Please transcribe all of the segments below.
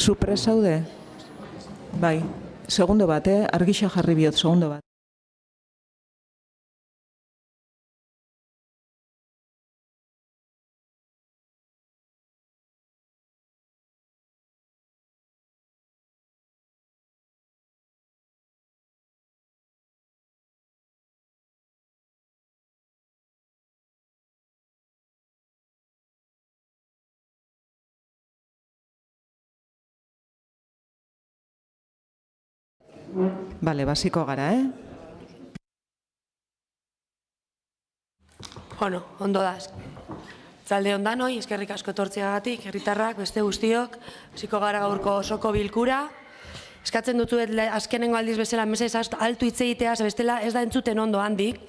Zu prest zaude? Bai, segundo bat, argixa jarri biot, segundo bat. Bale, basiko gara, Bueno, ondo da. Zalde ondanoi, eskerrik asko etortzeagatik, herritarrak, beste guztiok, hasiko gara gaurko osoko bilkura. Eskatzen dutzuet azkenengo aldiz bezala mesez altu hitz egitea, bestela ez da entzuten ondo handik.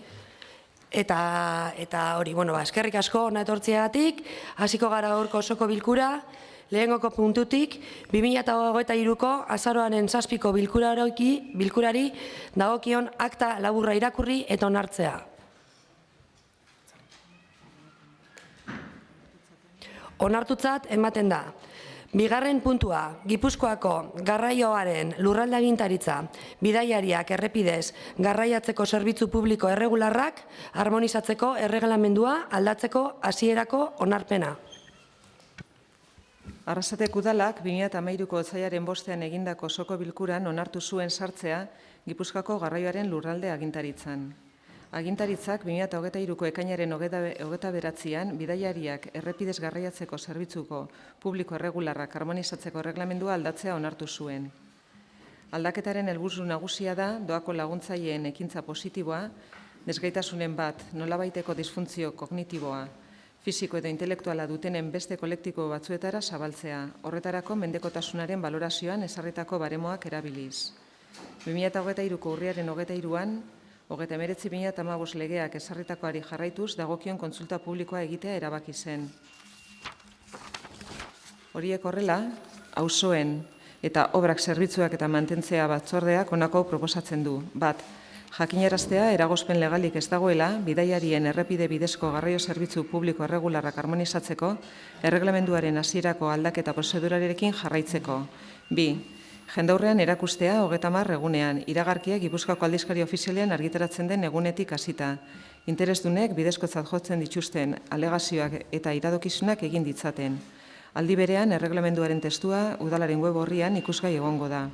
Eta hori, bueno, eskerrik asko ona etortzeagatik, hasiko gara gaurko osoko bilkura. Lehengoko puntutik, 2023ko azaroaren 7ko bilkurari dagokion akta laburra irakurri eta onartzea. Onartutzat ematen da. Bigarren puntua, Gipuzkoako garraioaren lurralde agintaritza, bidaiariak errepidez garraiatzeko zerbitzu publiko erregularrak harmonizatzeko erregelamendua aldatzeko hasierako onarpena. Arrasatek udalak 2013ko otsailaren 5ean egindako osoko bilkuran onartu zuen sartzea Gipuzkoako garraioaren lurralde agintaritzan. Agintaritzak 2023ko ekainaren 29an bidaiariak errepidez garraiatzeko zerbitzuko publiko erregularrak harmonizatzeko erreglamendua aldatzea onartu zuen. Aldaketaren helburu nagusia da doako laguntzaileen ekintza positiboa, desgaitasunen bat nolabaiteko disfuntzio kognitiboa, fisiko edo intelektuala dutenen beste kolektibo batzuetara zabaltzea, horretarako mendekotasunaren balorazioan ezarritako baremoak erabiliz. 2023ko urriaren 23an, 19/2015 legeak ezarritakoari jarraituz dagokion kontsulta publikoa egitea erabaki zen. Horiek horrela, auzoen eta obrak zerbitzuak eta mantentzea batzordeak honako proposatzen du. Bat, jakinaraztea eragozpen legalik ez dagoela, bidaiarien errepide bidezko garraio zerbitzu publiko erregularrak harmonizatzeko, erreglamenduaren hasierako aldaketa prozedurarekin jarraitzeko. Bi, jendaurrean erakustea 30 egunean, iragarkiak Gipuzkoako aldizkari ofizialean argitaratzen den egunetik hasita. Interesdunek bidezkotzat jotzen dituzten alegazioak eta iradokizunak egin ditzaten. Aldi berean, erreglamenduaren testua udalaren web orrian ikusgai egongo da.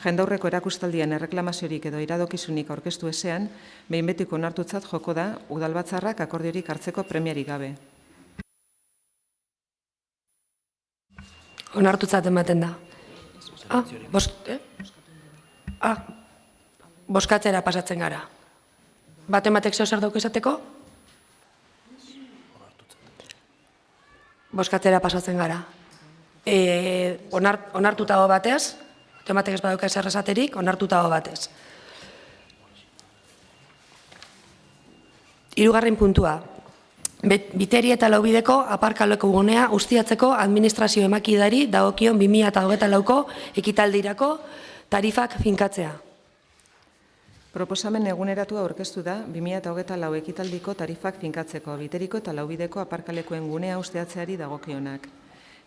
Jendaurreko erakustaldian erreklamaziorik edo iradokizunik aurkeztu ezean, behin betiko onartutzat joko da udalbatzarrak akordiorik hartzeko premiarik gabe. Onartutzat ematen da. Bozkatzera pasatzen gara. Batematek zeo zer dauk esateko? Bozkatzera pasatzen gara. Onartutago batez, batematek ez badauka ezer esaterik, onartutago batez. Hirugarren puntua. Biteri eta Laubideko aparkaleko gunea ustiatzeko administrazio emakidari dagokion 2024ko ekitaldirako tarifak finkatzea. Proposamen eguneratua aurkeztu da 2024 ekitaldiko tarifak finkatzeko Biteriko eta Laubideko aparkalekuen gunea ustiatzeari dagokionak.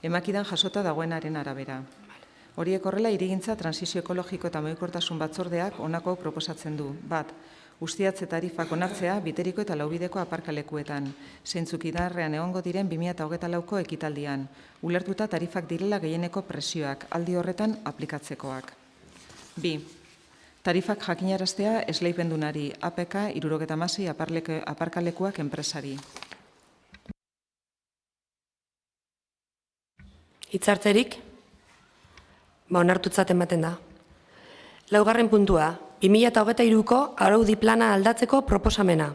Emakidan jasota dagoenaren arabera. Horiek horrela hirigintza transizio ekologiko eta mugikortasun batzordeak honako proposatzen du. Bat, ustiatze tarifak onartzea Biteriko eta Laubideko aparkalekuetan, zeintzuk indarrean egongo diren 2024ko ekitaldian, ulertuta tarifak direla gehieneko presioak, aldi horretan aplikatzekoak. Bi, tarifak jakinaraztea esleipendunari, APK 76 aparkalekuak enpresari. Hitzartzerik, onartutzat ematen da. Laugarren puntua, 2023ko araudi plana aldatzeko proposamena.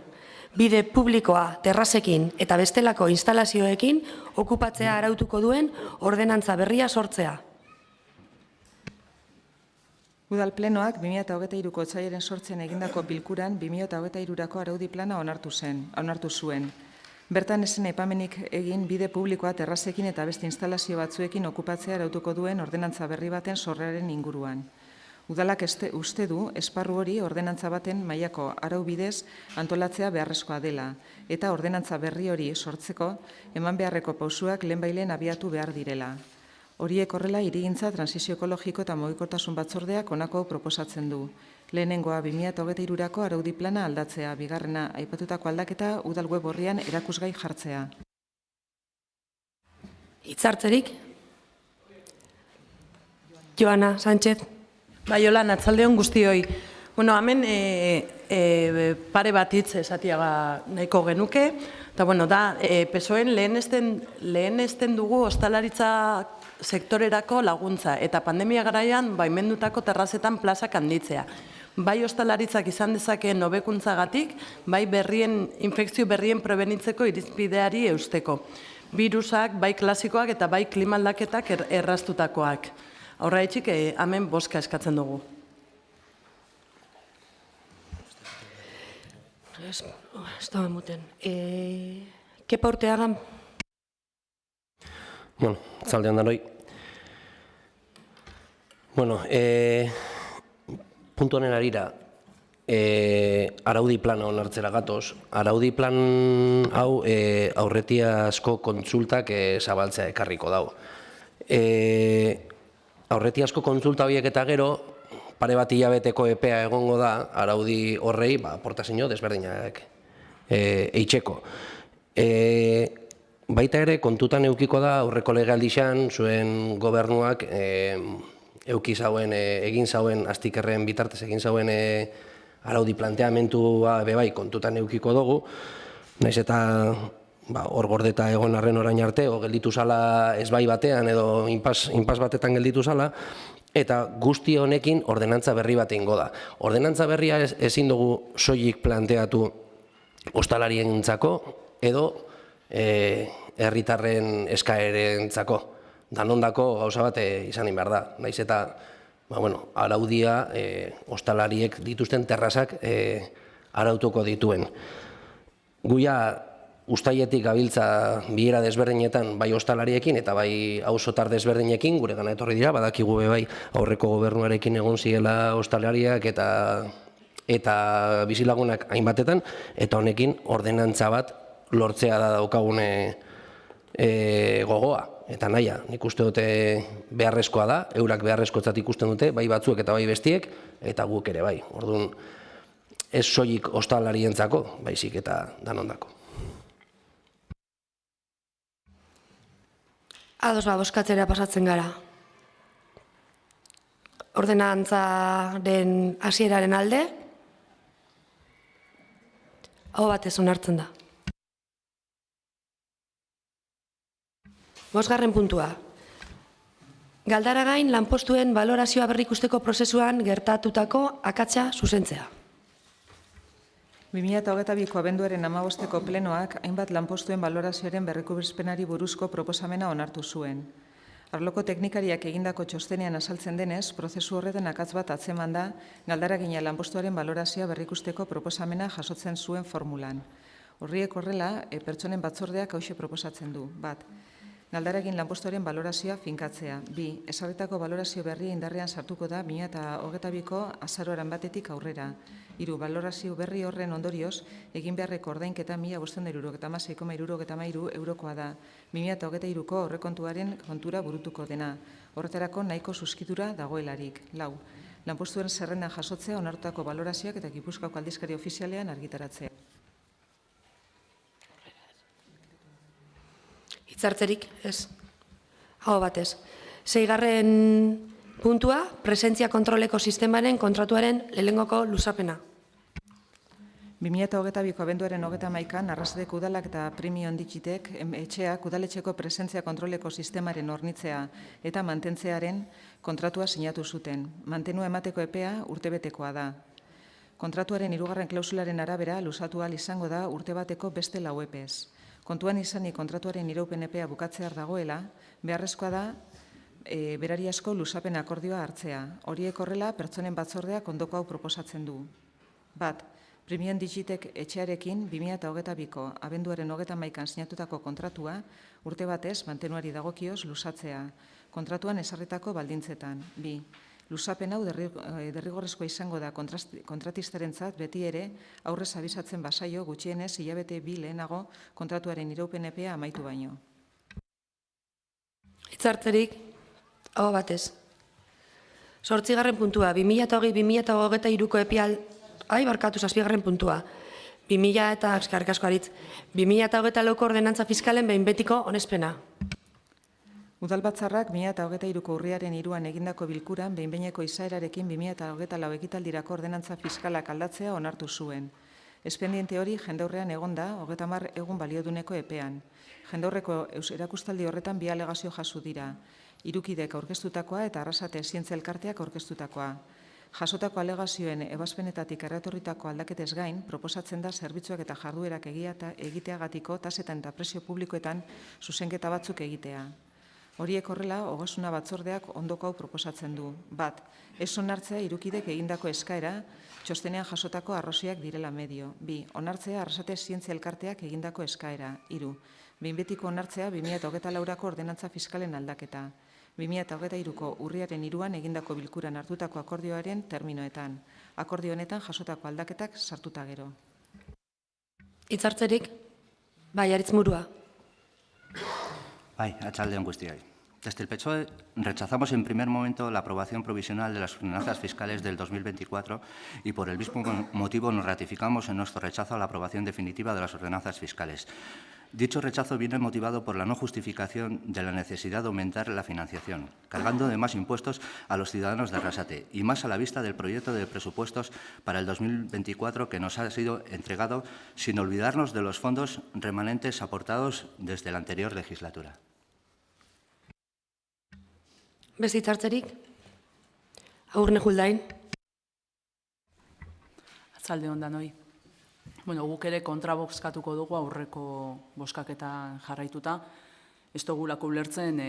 Bide publikoa terrazekin eta bestelako instalazioekin okupatzea arautuko duen ordenantza berria sortzea. Udal plenoak 2023ko otsailaren 8ean egindako bilkuran 2023ko araudi plana onartu zuen. Bertan ezen aipamenik egin bide publikoa terrazekin eta beste instalazio batzuekin okupatzea arautuko duen ordenantza berri baten sorreraren inguruan. Udalak uste du esparru hori ordenantza baten mailako arau bidez antolatzea beharrezkoa dela eta ordenantza berri hori sortzeko eman beharreko pausuak lehenbailen abiatu behar direla. Horiek horrela, hirigintza, transizio ekologiko eta mugikortasun batzordeak honako hau proposatzen du. Lehenengoa, 2023-rako araudi plana aldatzea, bigarrena, aipatutako aldaketa udal web orrian erakusgai jartzea. Hitzartzerik? Joana Sánchez. Baiola, atzaldeon guztioi. Bueno, hemen pare bat hitz esatiaga nahiko genuke, eta bueno, da, PSOEn lehenesten dugu ostalaritza sektorerako laguntza, eta pandemia garaian baimendutako terrazetan plazak handitzea. Bai ostalaritzak izan dezakeen hobekuntzagatik, bai infekzio berrien prebenitzeko irizpideari eusteko. Virusak, bai klasikoak eta bai klimaldaketak erraztutakoak. Horregatik, hemen bozka eskatzen dugu. Estaba muten. Kepa Urteaga. Bueno, atzaldeon danoi. Bueno, puntu honen arira, araudi plana onartzera gatoz. Araudi plan hau aurretiazko kontsultak zabaltzea ekarriko dago. Aurretiazko kontsulta horiek eta gero, pare bat hilabeteko epea egongo da, araudi horrei, aportazio desberdinak eitzeko. Baita ere, kontutan eukiko da, aurreko legealdixan, zuen gobernuak egin zauen, astikerren bitartez egin zauen araudi planteamentua bebai kontutan eukiko dugu, naiz eta hor gordeta egon arren orain arte, o gelditu zala ezbai batean edo inpas batetan gelditu zala, eta guzti honekin ordenantza berri bat egingo da. Ordenantza berria ezin dugu soilik planteatu ostalarientzako edo herritarren eskaerentzako. Danondako gauza bat izanin behar da. Naiz eta araudia ostalariek dituzten terrazak arautuko dituen. Guia ustaietik gabiltza bilera desberdinetan bai ostalariekin eta bai auzotar desberdinekin, gure gana etorri dira, badakigu bai aurreko gobernuarekin egon zirela ostalariak eta bizilagunak hainbatetan, eta honekin ordenantza bat lortzea da daukagune gogoa. Eta naia, nik uste dute beharrezkoa da, eurak beharrezkotzat ikusten dute, bai batzuek eta bai bestiek, eta guk ere bai. Orduan, ez soilik ostalarientzako, baizik eta danondako. Ados bozkatzera pasatzen gara. Ordenantzaren hasieraren alde, aho batez onartzen da. 5. puntua. Galdaragain lanpostuen balorazioa berrikusteko prozesuan gertatutako akatsa zuzentzea. 2022ko abenduaren 15ko plenoak hainbat lanpostuen balorazioaren berrikuspenari buruzko proposamena onartu zuen. Arloko teknikariak egindako txostenean azaltzen denez, prozesu horretan akats bat atzeman da Galdaragina lanpostuaren balorazioa berrikusteko proposamena jasotzen zuen formulan. Horriek horrela, pertsonen batzordeak hauxe proposatzen du. 1. Galdaragin lanpostuaren balorazioa finkatzea. 2. Ezarritako balorazio berria indarrean sartuko da 2022ko azaroaren batetik aurrera. 3. Balorazio berri horren ondorioz, egin beharreko ordainketa 1.576,73 eurokoa da. 2023ko aurrekontuaren kontura burutuko dena. Horretarako nahiko suskitura dagoelarik. 4. Lanpostuen zerrenda jasotzea onartutako balorazioak eta Gipuzkoako aldizkari ofizialean argitaratzea. Hitzartzerik, ez. Aho batez. 6. puntua, presentzia kontroleko sistemaren kontratuaren lehenengoko luzapena. 2022ko abenduaren 31an Arrasateko udalak eta Premion Digitek etxeak udaletxeko presentzia kontroleko sistemaren hornitzea eta mantentzearen kontratua sinatu zuten. Mantenua emateko epea urtebetekoa da. Kontratuaren 3. klausularen arabera luzatu ahal izango da urtebateko beste 4 epez. Kontuan izanik kontratuaren iraupen epea bukatzear dagoela, beharrezkoa da berariazko luzapen akordioa hartzea. Horiek horrela, pertsonen batzordeak ondoko hau proposatzen du. 1. Premion Digitek etxearekin 2022ko abenduaren 31an sinatutako kontratua urte batez mantenuari dagokioz luzatzea, kontratuan ezarritako baldintzetan. 2. Luzapen hau derrigorrezkoa izango da kontratistarentzat beti ere aurrez abisatzen basaio gutxienez hilabete 2 lehenago kontratuaren iraupen epea amaitu baino. Hitzartzerik, Hau batez. 8. puntua, 2020-2023ko epeal... barkatu, 7. puntua. 2024ko ordenantza fiskalen behin betiko onespena. Udalbatzarrak 2023ko urriaren 3an egindako bilkuran behin-behineko izaerarekin 2024 ekitaldirako ordenantza fiskalak aldatzea onartu zuen. Espendiente hori jendaurrean egonda 30 egun balioduneko epean. Jendaurreko erakustaldi horretan 2 alegazio jaso dira. Hirukidek aurkeztutakoa eta Arrasate Zientzia Elkarteak aurkeztutakoa. Jasotako alegazioen ebazpenetatik erretorritako aldaketez gain, proposatzen da zerbitzuak eta jarduerak egiteagatiko tasetan eta presio publikoetan zuzenketa batzuk egitea. Horiek horrela, Ogasuna Batzordeak ondoko hau proposatzen du. 1. Ez onartzea hirukidek egindako eskaera, txostenean jasotako arrazoiak direla medio. 2. Onartzea Arrasate Zientzia Elkarteak egindako eskaera. 3. Behin betiko onartzea 2024ko ordenantza fiskalen aldaketa. 2023ko urriaren 3an egindako bilkuran hartutako akordioaren terminoetan. Akordio honetan jasotako aldaketak sartuta gero. Hitzartzerik? Bai, Aritzmurua. Bai, atxaldeon guztioi. Desde el PSOE rechazamos en primer momento la aprobación provisional de las ordenanzas fiscales del 2024 y por el mismo motivo nos ratificamos en nuestro rechazo a la aprobación definitiva de las ordenanzas fiscales. Dicho rechazo viene motivado por la no justificación de la necesidad de aumentar la financiación, cargando de más impuestos a los ciudadanos de Arrasate y más a la vista del proyecto de presupuestos para el 2024 que nos ha sido entregado sin olvidarnos de los fondos remanentes aportados desde la anterior legislatura. Beste hitzartzerik? Aurne Juldain. Atzalde hondan hoi. Guk ere kontrabozkatuko dugu aurreko bozkaketan jarraituta. Ez dugulako ulertzen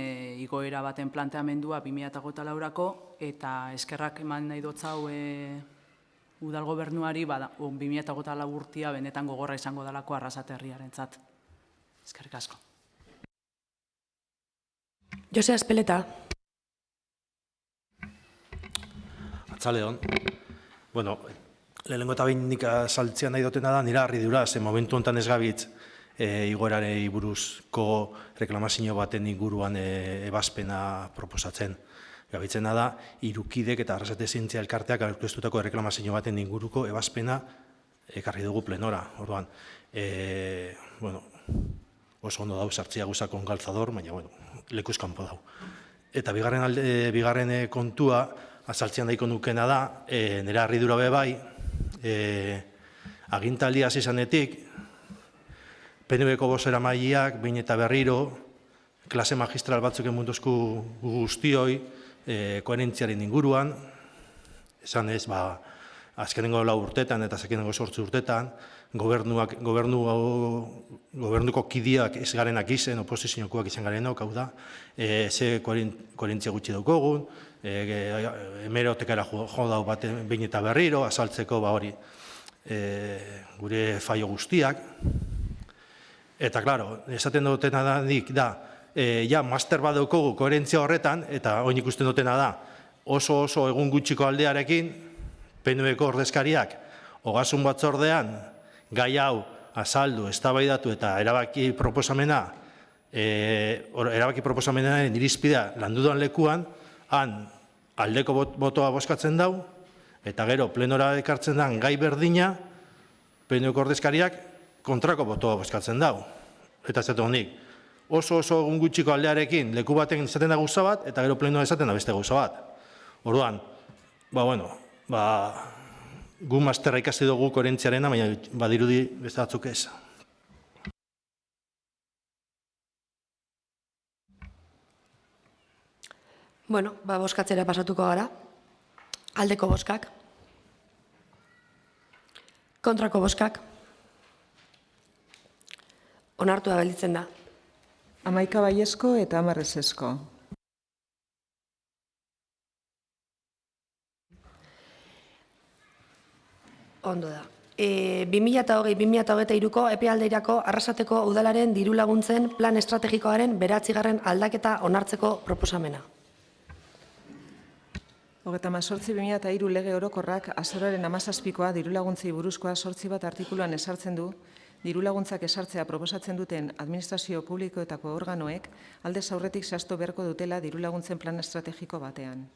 igoera baten planteamendua 2024ko eta eskerrak eman nahi dotzau udal gobernuari 2024 urtia benetan gogorra izango dalako Arrasate herriarentzat. Eskerrik asko. Jose Azpeleta. Atzaldeon. Lehenengo eta behin nik saltzea nahi dutena da, nire harridura, ze momentu honetan ez gabitz igoerarei buruzko reklamazio baten inguruan ebazpena proposatzen. Gabitzena da, hirukidek eta Arrasate Zientzia Elkarteak aurkeztutako reklamazio baten inguruko ebazpena ekarri dugu plenora. Orduan, oso ondo dau sartzea guzakon galtzador, baina lekuz kanpo dau. Eta bigarren kontua, azaltzean daiko nukena da, nire harridura be bai, agintaldi hasi izanetik, PNV-ko bozeramaileak behin eta berriro, klase magistral batzuk emunduzku guztioi, koherentziaren inguruan, esan ez, azkenengo 4 urtetan eta azkenengo 8 urtetan, gobernuko kideak ez garenak izen, oposiziokoak izan garenok, hau da, ze koherentzia gutxi daukogun, hemerotekara jo dau bat behin eta berriro, azaltzeko hori gure faio guztiak. Eta, klaro, esaten dutena da, master bat daukogu koherentzia horretan, eta oin ikusten dutena da, oso egun gutxiko aldearekin, PNV-ko ordezkariak, Ogasun Batzordean, gai hau azaldu, eztabaidatu eta erabaki proposamenaren irizpidea landudan lekuan, han aldeko botoa bozkatzen dau, eta gero plenora ekartzen den gai berdina, PNV-ko ordezkariak kontrako botoa bozkatzen dau. Eta zaten honik, oso egun gutxiko aldearekin leku baten izaten da gauza bat, eta gero plenora izaten da beste gauza bat. Orduan, gu masterra ikasi dugu koherentziarena, baina badirudi beste batzuk ez. Bozkatzera pasatuko gara. Aldeko bozkak. Kontrako bozkak. Onartua gelditzen da. 11 baiezko eta 10 ezezko. Ondo da. 2020-2023ko epealdeirako Arrasateko udalaren diru laguntzen plan estrategikoaren 9. aldaketa onartzeko proposamena. 38/2003 lege orokorrak azaroaren 17koa diru laguntzei buruzkoa 8 bat artikuluan esartzen du, Dirulaguntzak esartzea proposatzen duten administrazio publikoetako organoek aldez aurretik zehaztu beharko dutela dirulaguntzen plan estrategiko batean.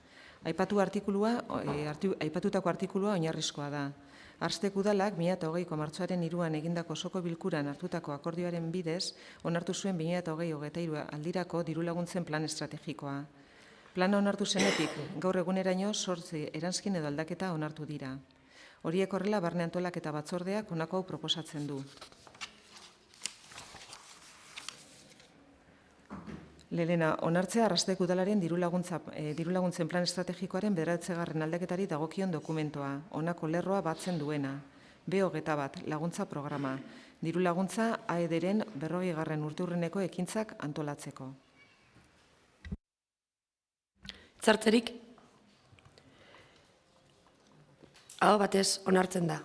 Aipatutako artikulua oinarrizkoa da. Arstek udalak 2020ko martxoaren 3an egindako osoko bilkuran hartutako akordioaren bidez onartu zuen 2020-2023 aldirako dirulaguntzen plan estrategikoa. Plana onartu zenetik, gaur eguneraino 8 eranskin edo aldaketa onartu dira. Horiek horrela barne antolaketa batzordeak honako hau proposatzen du. Lehena, onartzea Arstek udalaren dirulaguntzen plan estrategikoaren 9. aldaketari dagokion dokumentoa, honako lerroa batzen duena. B21, laguntza programa. Dirulaguntza AED-ren 40. urteurreneko ekintzak antolatzeko. Txartzerik? Aho batez onartzen da.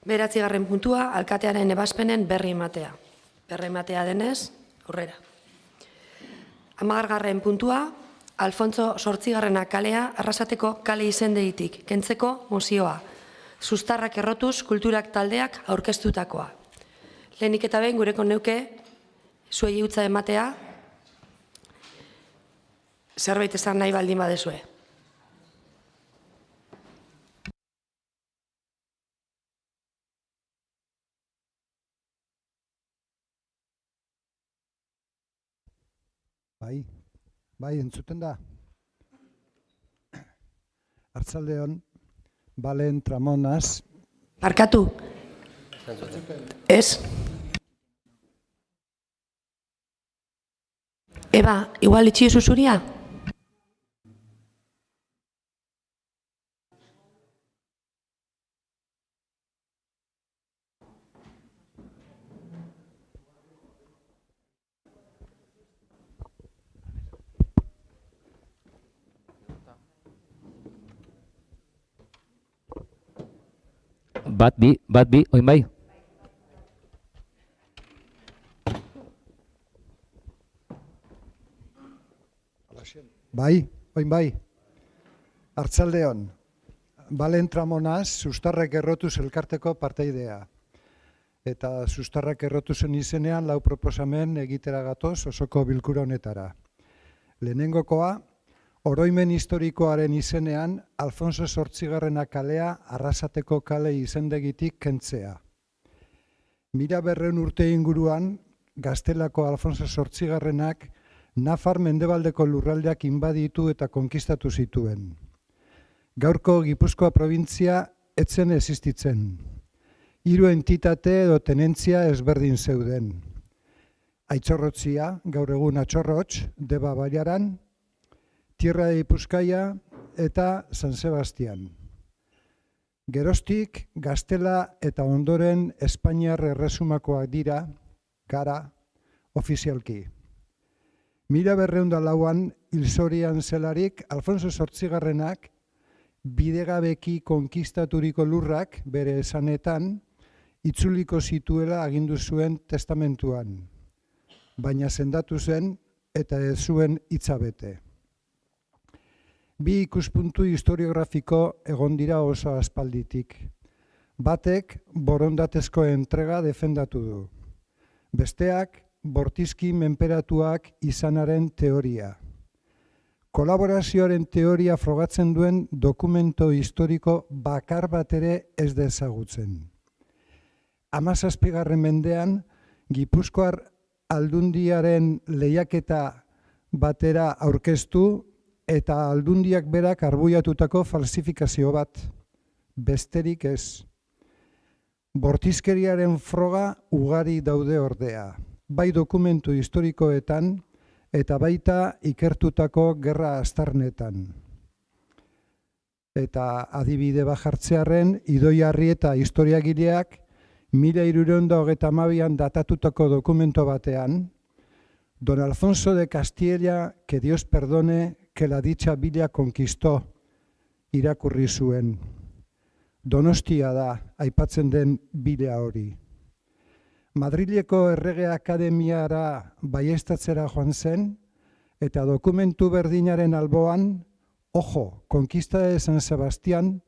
9. puntua, alkatearen ebazpenen berri ematea. Berri ematea denez, aurrera. 10. puntua, Alfonso 8. kalea Arrasateko kale izendeitik, kentzeko mozioa. Sustarrak errotuz kulturak taldeak aurkeztutakoa. Lehenik eta behin gureko neuke, zuei utza ematea, zerbait esan nahi baldin badezue. Bai, entzuten da. Arratsaldeon, Balen Tramonaz. Barkatu. Ez? Eba, igual itxi zuria? Bat bi, oin bai. Bai, oin bai. Arratsaldeon, Balen Tramonaz, Sustarrak errotuz elkarteko parteidea. Eta Sustarrak errotuzen izenean 4 proposamen egitera gatoz osoko bilkura honetara. Lehenengokoa, oroimen historikoaren izenean Alfonso 8. kalea Arrasateko kale izendegitik kentzea. 1200 urte inguruan, Gaztelako Alfonso 8. Nafar mendebaldeko lurraldeak inbaditu eta konkistatu zituen. Gaurko Gipuzkoa probintzia etzen existitzen. 3 entitate edo tenentzia ezberdin zeuden. Aitzorrotzia, gaur egun Atxorrotx, Deba Baiaran, Tierra de Gipuzkaia eta San Sebastian. Geroztik, Gaztela eta ondoren Espainiar Erresumakoak dira, gara, ofizialki. 1204an hilzorian zelarik, Alfonso 8. Bidegabeki konkistaturiko lurrak, bere esanetan, itzuliko zituela agindu zuen testamentuan. Baina sendatu zen eta ez zuen hitza bete. 2 ikuspuntu historiografiko egon dira oso aspalditik. Batek borondatezko entrega defendatu du. Besteak bortizki menperatuak izanaren teoria. Kolaborazioaren teoria frogatzen duen dokumento historiko bakar bat ere ez dezagutzen. 17. mendean, Gipuzkoar Aldundiaren lehiaketa batera aurkeztu eta Aldundiak berak arbuiatutako falsifikazio bat, besterik ez. Bortizkeriaren froga ugari daude ordea, bai dokumentu historikoetan eta baita ikertutako gerra aztarnetan. Eta adibide bajartzearen Idoia Arrieta historiagileak 1322an datatutako dokumento batean, Don Alfonso de Castilla, que Dios perdone, que la dicha villa conquistó, irakurri zuen. Donostia da, aipatzen den bidea hori. Madrileko Errege Akademiara baiestatzera joan zen, eta dokumentu berdinaren alboan, ojo, conquista de San Sebastián,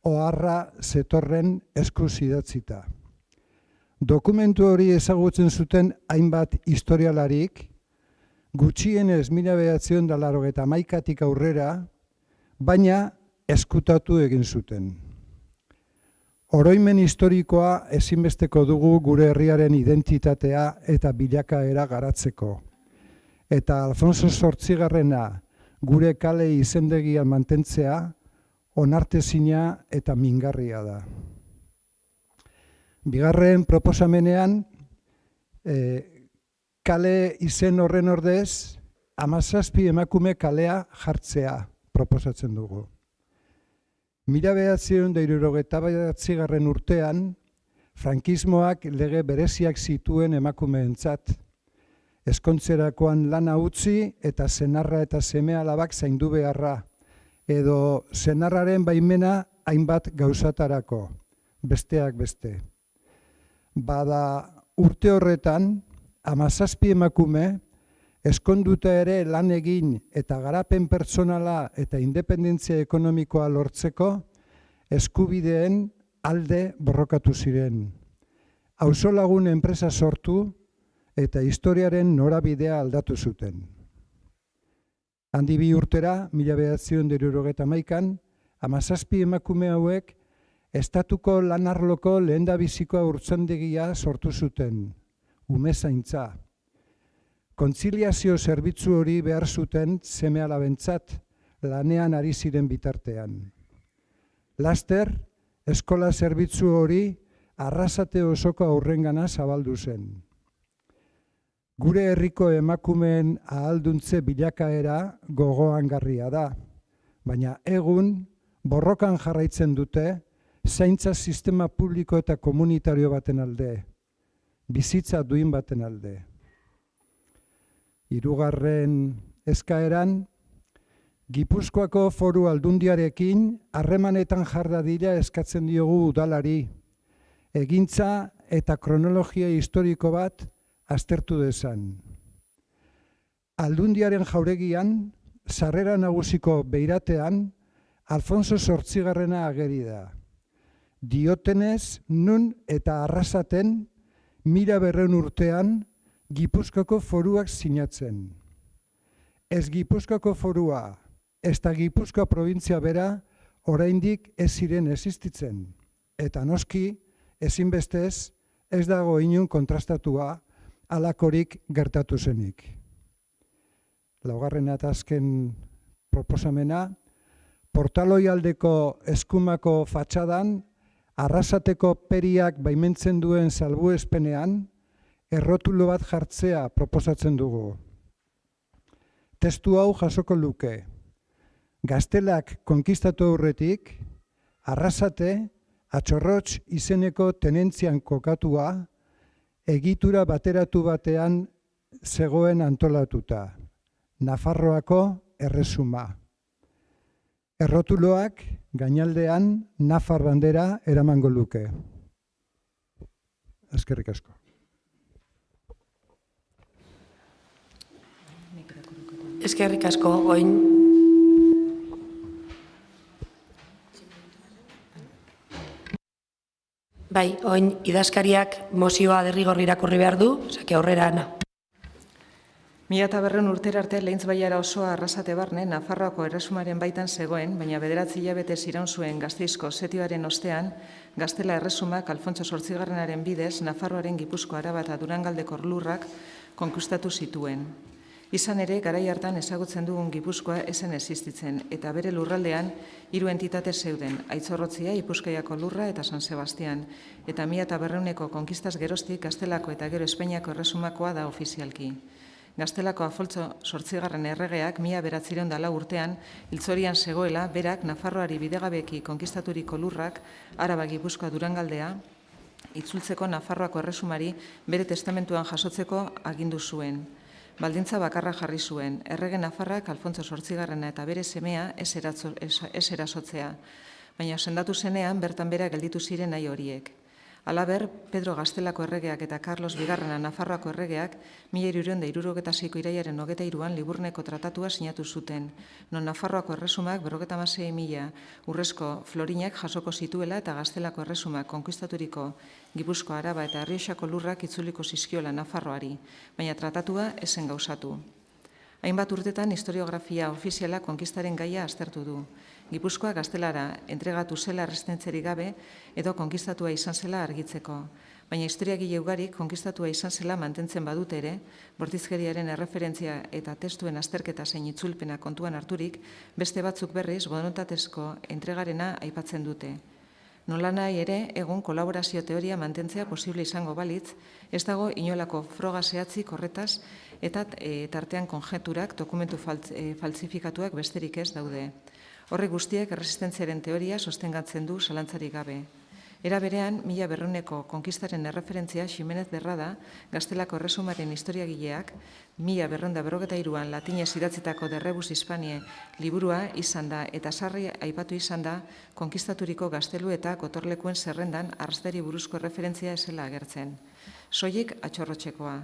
oharra zetorren eskuz idatzita. Dokumentu hori ezagutzen zuten hainbat historialarik, gutxienez 1981tik aurrera, baina eskutatu egin zuten. Oroimen historikoa ezinbesteko dugu gure herriaren identitatea eta bilakaera garatzeko. Eta Alfonso Zortzigarrena gure kale izendegian mantentzea onartezina eta mingarria da. Bigarren proposamenean, kale izen horren ordez, 17 emakume kalea jartzea proposatzen dugu. 1979 urtean, frankismoak lege bereziak zituen emakumeentzat, ezkontzerakoan lana utzi eta senarra eta seme-alabak zaindu beharra, edo senarraren baimena hainbat gauzatarako, besteak beste. Bada urte horretan, 17 emakume, ezkonduta ere lan egin eta garapen pertsonala eta independentzia ekonomikoa lortzeko eskubideen alde borrokatu ziren. Auzolagun enpresa sortu eta historiaren norabidea aldatu zuten. Handi bi urtera, 1981an, 17 emakume hauek estatuko lanarloko lehendabizikoa urtzaindegia sortu zuten, umezaintza. Kontziliazio zerbitzu hori behar zuten seme-alabentzat lanean ari ziren bitartean. Laster, eskola zerbitzu hori Arrasate osoko aurrengana zabaldu zen. Gure herriko emakumeen ahalduntze bilakaera gogoangarria da, baina egun borrokan jarraitzen dute zaintza sistema publiko eta komunitario baten alde, bizitza duin baten alde. Hirugarren eskaeran, Gipuzkoako Foru Aldundiarekin harremanetan jar dadila eskatzen diogu udalari, egintza eta kronologia historiko bat aztertu dezan. Aldundiaren jauregian, sarrera nagusiko beiratean, Alfonso Zortzigarrena ageri da. Diotenez, nun eta Arrasaten, 1100 urtean, Gipuzkoako foruak sinatzen. Ez Gipuzkoako forua, ez da Gipuzkoa probintzia bera, oraindik ez ziren existitzen. Eta noski, ezinbestez, ez dago inun kontrastatua, halakorik gertatu zenik. Laugarrena eta azken proposamena, Portaloi aldeko eskumako fatxadan, Arrasateko periak baimentzen duen salbuespenean, errotulo bat jartzea proposatzen dugu. Testu hau jasoko luke. Gaztelak konkistatu aurretik, Arrasate, Atxorrotx izeneko tenentzian kokatua, egitura bateratu batean zegoen antolatuta. Nafarroako erresuma. Errotuloak gainaldean Nafar bandera eramango luke. Eskerrik asko. Eskerrik asko, oin. Bai, oin idazkariak mozioa derrigor irakurri behar du, zake aurrera ana. 1100 urtera arte Leintz baiara osoa Arrasate barne Nafarroako erresumaren baitan zegoen, baina 9 hilabetez iraun zuen Gasteizko setioaren ostean, Gaztela erresumak Alfonso Zortzigarrenaren bidez Nafarroaren Gipuzkoa, Araba eta Durangaldeko lurrak konkustatu zituen. Izan ere, garai hartan ezagutzen dugun Gipuzkoa ezen existitzen, eta bere lurraldean 3 entitate zeuden, Aitzorrotzia, Ipuzkaiako lurra eta San Sebastian, eta 1100eko konkistaz geroztik Gaztelako eta gero Espainiako erresumakoa da ofizialki. Gaztelako Afoltzo Zortzigarren erregeak 1904 urtean hiltzorian zegoela, berak Nafarroari bidegabeki konkistaturiko lurrak, Araba, Gipuzkoa, Durangaldea, itzultzeko Nafarroako erresumari bere testamentuan jasotzeko agindu zuen. Baldintza bakarra jarri zuen, errege Nafarrak Alfonso Zortzigarrena eta bere semea ez erasotzea, baina sendatu zenean bertan bera gelditu ziren nahi horiek. Halaber, Pedro Gaztelako erregeak eta Carlos Bigarrena Nafarroako erregeak 1376ko irailaren 23an Liburneko tratatua sinatu zuten, non Nafarroako erresumak 56.000 urrezko florinak jasoko zituela eta Gaztelako erresumak konkistaturiko Gipuzkoa, Araba eta Errioxako lurrak itzuliko zizkiola Nafarroari, baina tratatua esen gauzatu. Hainbat urtetan historiografia ofiziala konkistaren gaia aztertu du. Gipuzkoa Gaztelara entregatu zela erresistentziarik gabe edo konkistatua izan zela argitzeko. Baina historiagile ugarik konkistatua izan zela mantentzen badute ere, bortizkeriaren erreferentzia eta testuen azterketa zein itzulpena kontuan harturik, beste batzuk berriz borondatezko entregarena aipatzen dute. Nolanahi ere, egun kolaborazio teoria mantentzea posible izango balitz, ez dago inolako froga zehatzik horretaz eta tartean konjeturak, dokumentu faltsifikatuak besterik ez daude. Horrek guztiek erresistentziaren teoria sostengatzen du zalantzarik gabe. Era berean, 1200ko konkistaren erreferentzia Ximenez Berrada, Gaztelako erresumaren historiagileak, 1253an latinez idatzitako De Rebus Hispaniae liburua izan da eta sarri aipatu izan da konkistaturiko gaztelu eta gotorlekuen zerrendan arrastari buruzko erreferentzia esela agertzen. Soilik atxorrotxekoa.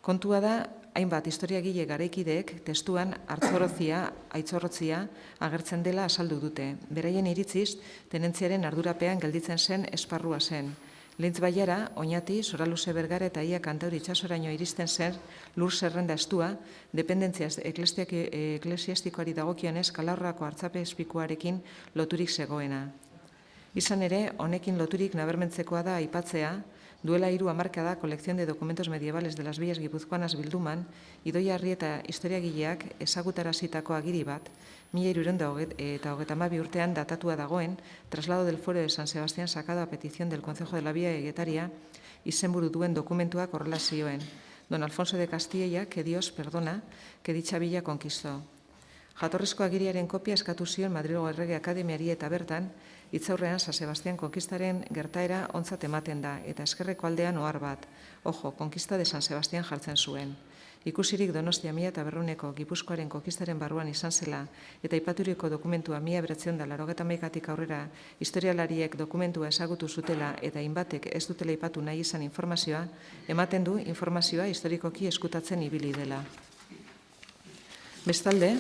Kontua da, hainbat historiagile garaikideek testuan aitzorrotzia agertzen dela azaldu dute. Beraien iritziz, tenentziaren ardurapean gelditzen zen esparrua zen. Lintz Baiara, Oñati, Soraluze Bergara eta Ia Kantauri itsasoraino iristen zen lur zerrenda estua, dependentzia eklesiastikoari dagokionez Kalaurrako hartzape espikuarekin loturik zegoena. Izan ere, honekin loturik nabarmentzekoa da aipatzea, duela 3 hamarkada Colección de Documentos Medievales de las Villas Guipuzcoanas bilduman, Idoia Arrieta historiagileak ezagutarazitako agiri bat, 1332 urtean datatua dagoen, traslado del Fuero de San Sebastián sacado a petición del Concejo de la Villa Guetaria, izenburu duen dokumentuak horrela zioen. Don Alfonso de Castilla, que Dios perdona, que dicha villa conquistó. Jatorrizko agiriaren kopia eskatu zion Madrilgo Errege Akademiari eta bertan, hitzaurrean San Sebastián konkistaren gertaera ontzat ematen da, eta eskerreko aldean ohar bat, konkista de San Sebastián jartzen zuen. Ikusirik Donostia 1900ko Gipuzkoaren konkistaren barruan izan zela, eta aipaturiko dokumentua 1981tik aurrera historialariek dokumentua ezagutu zutela eta hainbatek ez dutela aipatu nahi izan informazioa, ematen du informazioa historikoki eskutatzen ibili dela. Bestalde,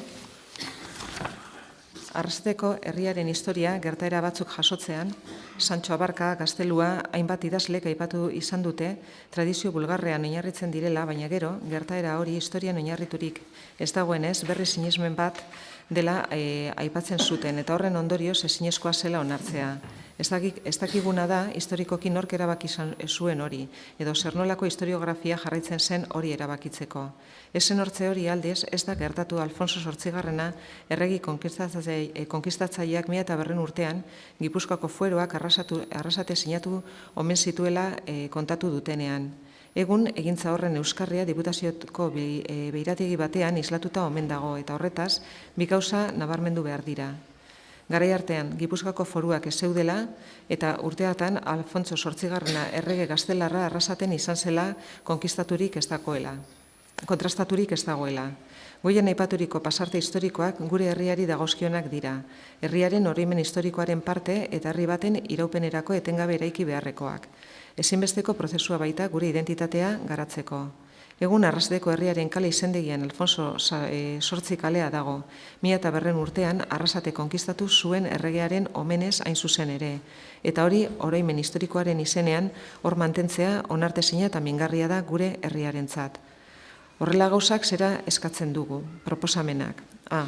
Arrasteko herriaren historia gertaera batzuk jasotzean, Santxo Abarka, Gaztelua, hainbat idazlek aipatu izan dute, tradizio bulgarrean oinarritzen direla, baina gero, gertaera hori historian oinarriturik ez dagoenez, berri sinesmen bat dela aipatzen zuten, eta horren ondorioz ezinezkoa zela onartzea. Ez dakiguna da, historikoki nork erabaki zuen hori, edo zer nolako historiografia jarraitzen zen hori erabakitzeko. Ezen hortze hori aldiz, ez da gertatu Alfonso Zortzigarrena erregi konkistatzaileak 1200 urtean Gipuzkoako fueroak arrasate sinatu omen zituela kontatu dutenean. Egun, egintza horren euskarria diputazioko beirategi batean islatuta omen dago, eta horretaz, bi gauza nabarmendu behar dira. Garai artean, Gipuzkoako foruak ez zeudela, eta urteatan Alfonso Zortzigarrena errege gaztelarra arrasaten izan zela kontrastaturik ez dagoela. Goien aipaturiko pasarte historikoak gure herriari dagozkionak dira. Herriaren oroimen historikoaren parte eta herri baten iraupenerako etengabe eraiki beharrekoak. Ezinbesteko prozesua baita gure identitatea garatzeko. Egun Arrasateko herriaren kale izendegian Alfonso Zortzi kalea dago. 1200 urtean Arrasate konkistatu zuen erregearen omenez hain zuzen ere. Eta hori oroimen historikoaren izenean hor mantentzea onartezina eta mingarria da gure herriarentzat. Horrela gauzak zera eskatzen dugu, proposamenak. A.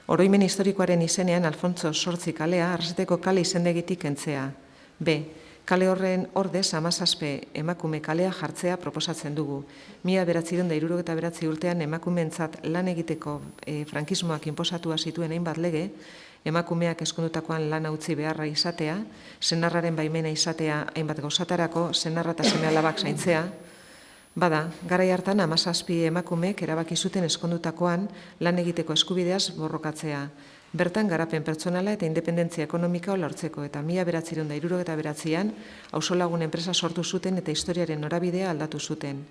Oroimen historikoaren izenean Alfonso Zortzi kalea Arrasateko kale izendegitik kentzea. B. Kale horren ordez 17 emakume kalea jartzea proposatzen dugu. 1979 urtean emakumeentzat lan egiteko frankismoak inposatua zituen hainbat lege, emakumeak eskundutakoan lana utzi beharra izatea, senarraren baimena izatea hainbat gauzatarako, senarra eta seme-alabak zaintzea. Bada, garai hartan 17 emakumeek erabaki zuten eskondutakoan lan egiteko eskubideaz borrokatzea. Bertan garapen pertsonala eta independentzia ekonomika lortzeko eta 1979an auzolagun enpresa sortu zuten eta historiaren norabidea aldatu zuten.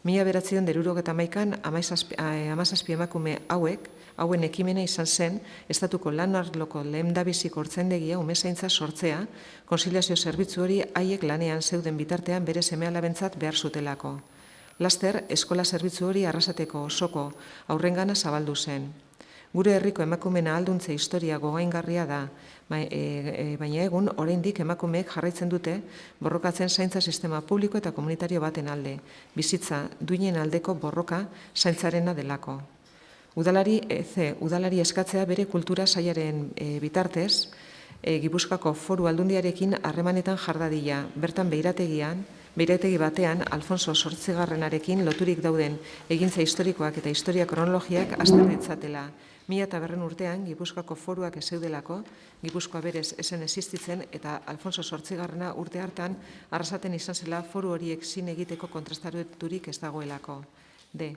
1971an 17 emakume hauen ekimena izan zen, estatuko lan arloko lehendabiziko ortzaindegia umezaintza sortzea, konziliazio zerbitzu hori haiek lanean zeuden bitartean bere seme-alabentzat behar zutelako. Laster, eskola zerbitzu hori Arrasateko osoko aurrengana zabaldu zen. Gure herriko emakumeen ahalduntze historia gogaingarria da, baina egun oraindik emakumeek jarraitzen dute borrokatzen zaintza sistema publiko eta komunitario baten alde, bizitza duinen aldeko borroka zaintzarena delako. Udalari eskatzea bere kultura sailaren bitartez, Gipuzkoako Foru Aldundiarekin harremanetan jar dadila, bertan beirategi batean Alfonso Zortzigarrenarekin loturik dauden egintza historikoak eta historia kronologiak azter ditzatela. 1100 urtean Gipuzkoako foruak ez zeudelako, Gipuzkoa berez esen existitzen eta Alfonso Zortzigarrena urte hartan Arrasaten izan zela foru horiek zin egiteko kontrastaturik ez dagoelako. D.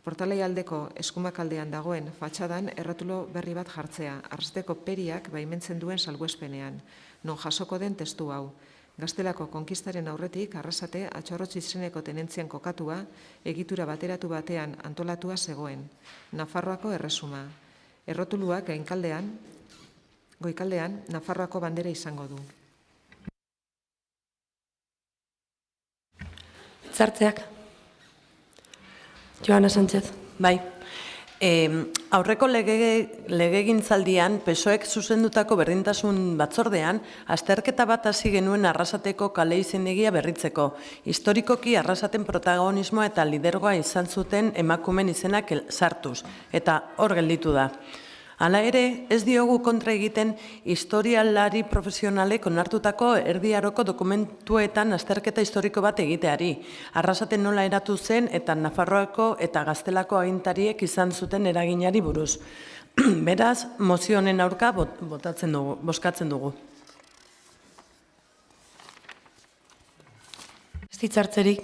Portalai aldeko eskumakaldean dagoen fatxadan erratulo berri bat jartzea, Arrasateko periak baimentzen duen salbuespenean, non jasoko den testu hau. Gaztelako konkistaren aurretik Arrasate Atxorrotz izeneko tenentzian kokatua, egitura bateratu batean antolatua zegoen. Nafarroako erresuma. Errotuluak goikaldean Nafarroako bandera izango du. Zartzeak. Joana Sánchez. Bai. Aurreko legegintzaldian, PSOEk zuzendutako berdintasun batzordean, azterketa bat hasi genuen Arrasateko kale izendegia berritzeko. Historikoki Arrasaten protagonismoa eta lidergoa izan zuten emakumen izenak sartuz, eta hor gelditu da. Hala ere, ez diogu kontra egiten historialari profesionalek onartutako Erdi Aroko dokumentuetan azterketa historiko bat egiteari. Arrasaten nola eratu zen eta Nafarroako eta Gaztelako agintariek izan zuten eraginari buruz. Beraz, mozio honen aurka bozkatzen dugu. Ez ditzartzerik.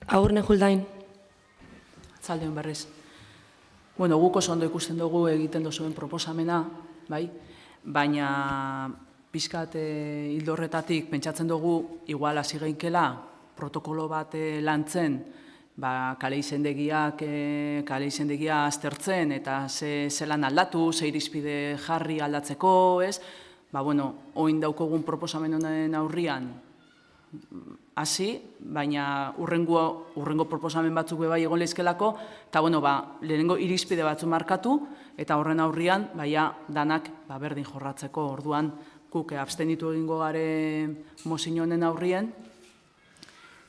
Agurne Juldain. Atzaldeon berriz. Bueno, guk oso ondo ikusten dugu egiten duzuen proposamena, bai? Baina pixkat hildo horretatik pentsatzen dugu igual hasi geinkela protokolo bat lantzen, kale izendegia aztertzen eta zelan aldatu, ze irizpide jarri aldatzeko, ez? Oin daukogun proposamen honen aurrian hasi, baina urrengo proposamen batzuk bai egon lehizkelako, eta lehenengo irizpide batzu markatu, eta horren aurrian, danak berdin jorratzeko. Orduan, guk abstenitu egingo gare mozio honen aurrien,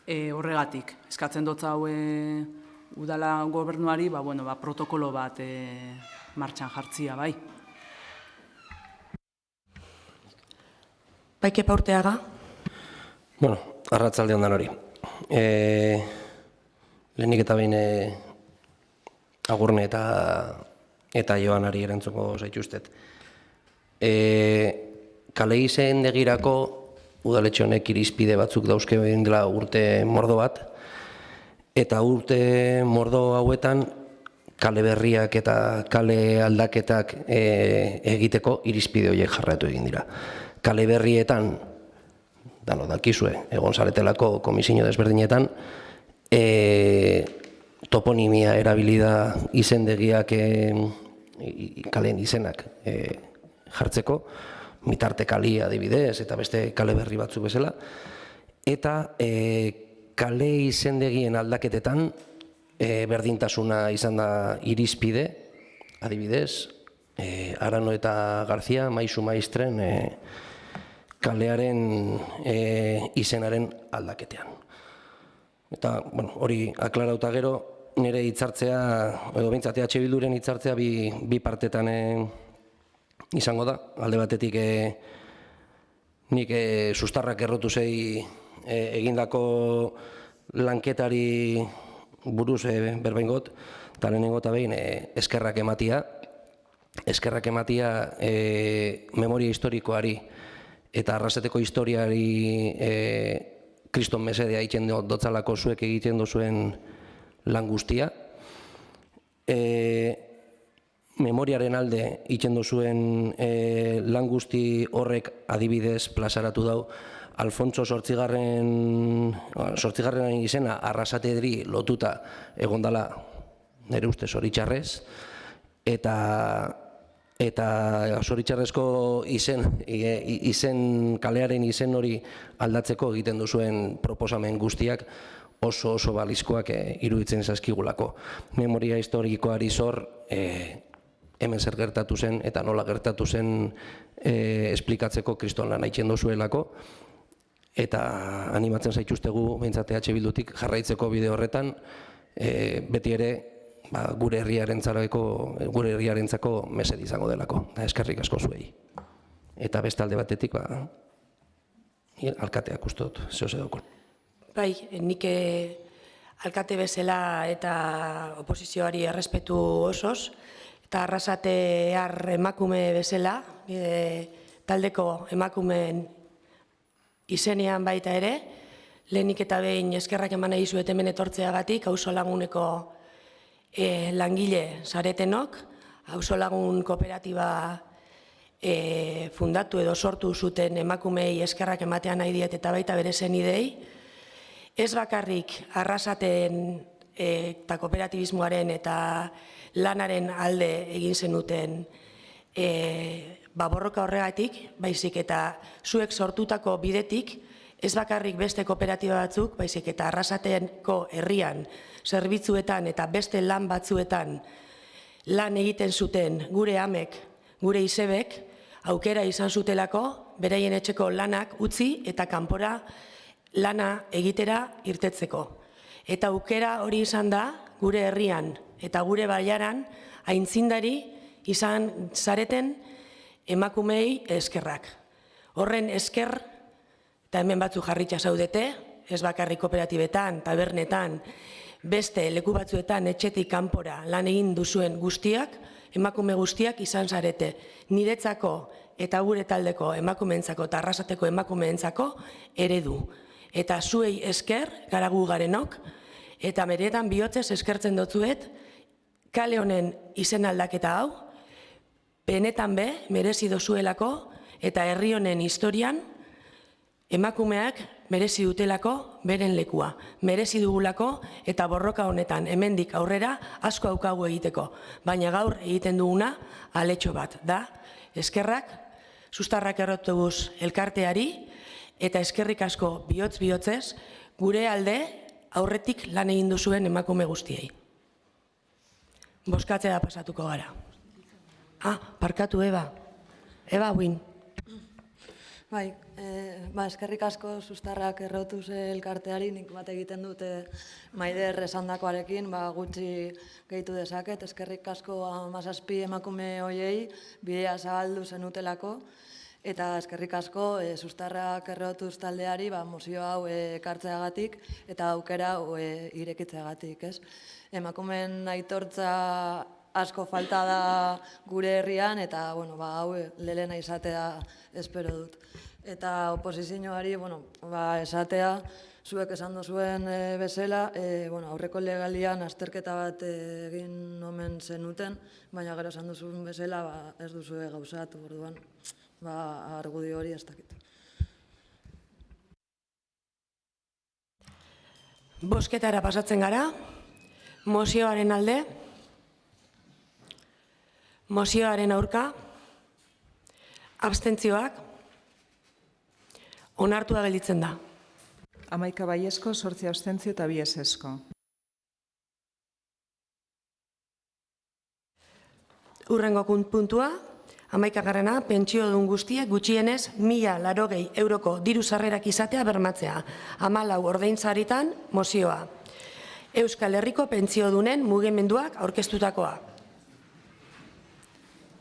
horregatik, eskatzen dut hau udala gobernuari, protokolo bat martxan jartzia, bai. Baike Paurteaga. Arratzalde ondan hori. Lehenik eta behin Agurne eta Joanari erantzuko zaituztet. Kale izendegirako udaletxe honek irizpide batzuk dauzke behin dela urte mordo bat, eta urte mordo hauetan kale berriak eta kale aldaketak egiteko irizpide horiek jarratu egin dira. Kale berrietan, dano dakizue, egon zaretelako komisio desberdinetan, toponimia erabilida izendegiak kaleen izenak jartzeko, mitarte kali adibidez eta beste kale berri batzuk bezala, eta kale izendegien aldaketetan berdintasuna izan da irizpide, adibidez, Arano eta Garzia, maizu maistren kalearen izenaren aldaketean. Eta, hori aklarauta gero, nire hitzartzea, edo behintzat EH Bilduren hitzartzea bi partetan izango da. Alde batetik nik sustarrak errotu zei egindako lanketari buruz berbaingot, eta lehenengo eta behin eskerrak ematia. Eskerrak ematia memoria historikoari eta Arrasateko historiari kriston mesedea egiten dotzalako zuek egiten duzuen lan guztia. memoriaren alde egiten duzuen lan guzti horrek adibidez plazaratu dau Alfonso zortzigarren izena Arrasateri lotuta egondala nire ustez zoritxarrez, eta zoritxarrezko izen kalearen izen hori aldatzeko egiten duzuen proposamen guztiak oso balizkoak iruditzen zaizkigulako. Memoria historikoari zor hemen zer gertatu zen eta nola gertatu zen esplikatzeko kriston lan egiten duzuelako, eta animatzen zaituztegu behintzat EH Bildutik jarraitzeko bide horretan, beti ere gure herriarentzako mesed izango delako. Eskerrik asko zuei. Eta beste alde batetik, alkateak uste dut, zehose daukun. Bai, nik alkate bezala eta oposizioari errespetu osoz, eta Arrasatear emakume bezala, taldeko emakumeen izenean baita ere, lehenik eta behin eskerrak eman nahi dizuet hemen etortzeagatik, auzolaguneko langile zaretenok, auzolagun kooperatiba fundatu edo sortu zuten emakumei eskerrak ematean nahi diet eta baita bere zenidei, ez bakarrik Arrasaten eta kooperatibismoaren eta lanaren alde egin zenuten borroka horregatik, baizik eta zuek sortutako bidetik, ez bakarrik beste kooperatiba batzuk, baizik eta Arrasateko herrian, zerbitzuetan eta beste lan batzuetan lan egiten zuten gure amek, gure izebek, aukera izan zutelako, beraien etxeko lanak utzi eta kanpora lana egitera irtetzeko. Eta aukera hori izan da, gure herrian eta gure baiaran, aintzindari izan zareten emakumei eskerrak. Horren esker, eta hemen batzu jarritxa zaudete, ez bakarrik kooperatibetan, tabernetan, beste leku batzuetan etxetik kanpora lan egin duzuen guztiak, emakume guztiak izan zarete. Niretzako eta gure taldeko emakumeentzako eta Arrasateko emakumeentzako eredu. Eta zuei esker, gara gu garenok, eta benetan bihotzez eskertzen dutzuet, kale honen izen aldaketa hau, benetan merezi dozuelako, eta herri honen historian, emakumeak merezi dutelako beren lekua. Merezi dugulako eta borroka honetan hemendik aurrera asko aukagu egiteko. Baina gaur egiten duguna aletxo bat da. Eskerrak, Sustarrak Errotubus elkarteari eta eskerrik asko bihotz-bihotzez gure alde aurretik lan egin duzuen emakume guztiei. Bozkatzea pasatuko gara. Parkatu, Eba. Eba, Win. Bai, eskerrik asko Sustarrak Errotuz elkarteari, nik bat egiten dute Maider esandakoarekin, gutxi gehitu dezaket, eskerrik asko 17 emakume hoiei bidea zabaldu zenutelako, eta eskerrik asko Sustarrak Errotuz taldeari mozio hau ekartzeagatik eta aukera irekitzeagatik. Emakumeen aitortza asko falta da gure herrian, eta hau lehena izatea espero dut. Eta oposizioari esatea, zuek esan duzuen bezala, aurreko legalian azterketa bat egin omen zenuten, baina gero esan duzuen bezala ez duzue gauzatu, orduan argudio hori ez dakit. Bozketara pasatzen gara, mozioaren alde, mozioaren aurka, abstentzioak, onartua gelditzen da. 11 baiezko, 8 abstentzio eta 2 ezezko. Hurrengo puntua, 11. pentsiodun guztiek gutxienez 1.080 euroko diru sarrerak izatea bermatzea. 14 ordeintzaritan mozioa. Euskal Herriko pentsiodunen mugimenduak aurkeztutakoa.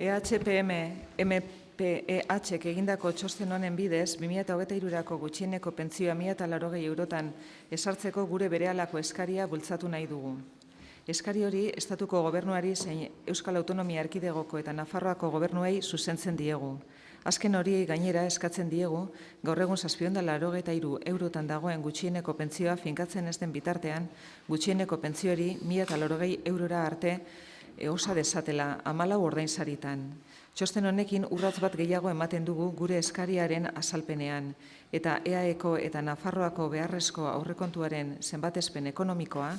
EHPMPEHek egindako txosten honen bidez, 2023ko gutxieneko pentsioa 1.080 eurotan esartzeko gure berehalako eskaria bultzatu nahi dugu. Eskari hori Estatuko Gobernuari zein Euskal Autonomia Erkidegoko eta Nafarroako gobernuei zuzentzen diegu. Azken hori gainera eskatzen diegu, gaur egun 783 eurotan dagoen gutxieneko pentsioa finkatzen ez den bitartean, gutxieneko pentsiori 1.080 eurora arte osa desatela 14 ordainsaritan. Txosten honekin urrats bat gehiago ematen dugu gure eskariaren azalpenean, eta EAEko eta Nafarroako beharrezko aurrekontuaren zenbatespen ekonomikoa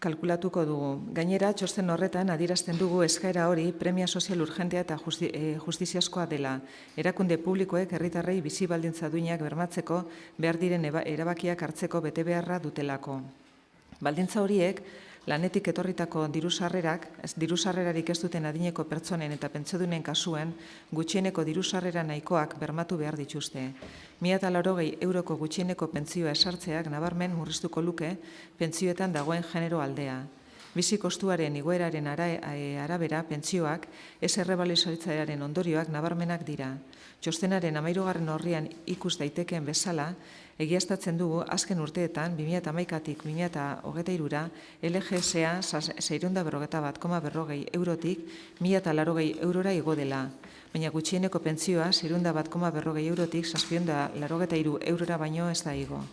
kalkulatuko dugu. Gainera, txosten horretan adierazten dugu eskaera hori premia sozial urgentea eta justiziazkoa dela. Erakunde publikoek herritarrei bizi baldintza duinak bermatzeko behar diren erabakiak hartzeko betebeharra dutelako. Baldintza horiek, lanetik etorritako dirusarrerarik ez duten adineko pertsonen eta pentsiodunen kasuan, gutxieneko dirusarrera nahikoak bermatu behar dituzte. 1.080 euroko gutxieneko pentsioa esartzeak nabarmen murriztuko luke pentsioetan dagoen genero aldea. Bizi kostuaren igoeraren arabera pentsioak ez errebalorizatzearen ondorioak nabarmenak dira. Txostenaren 13. orrian ikus daitekeen bezala, egiaztatzen dugu azken urteetan 2011tik 2023ra LGSA 641,40 eurotik 1.080 eurora igo dela, baina gutxieneko pentsioa 601,40 eurotik 783 eurora baino ez da igo.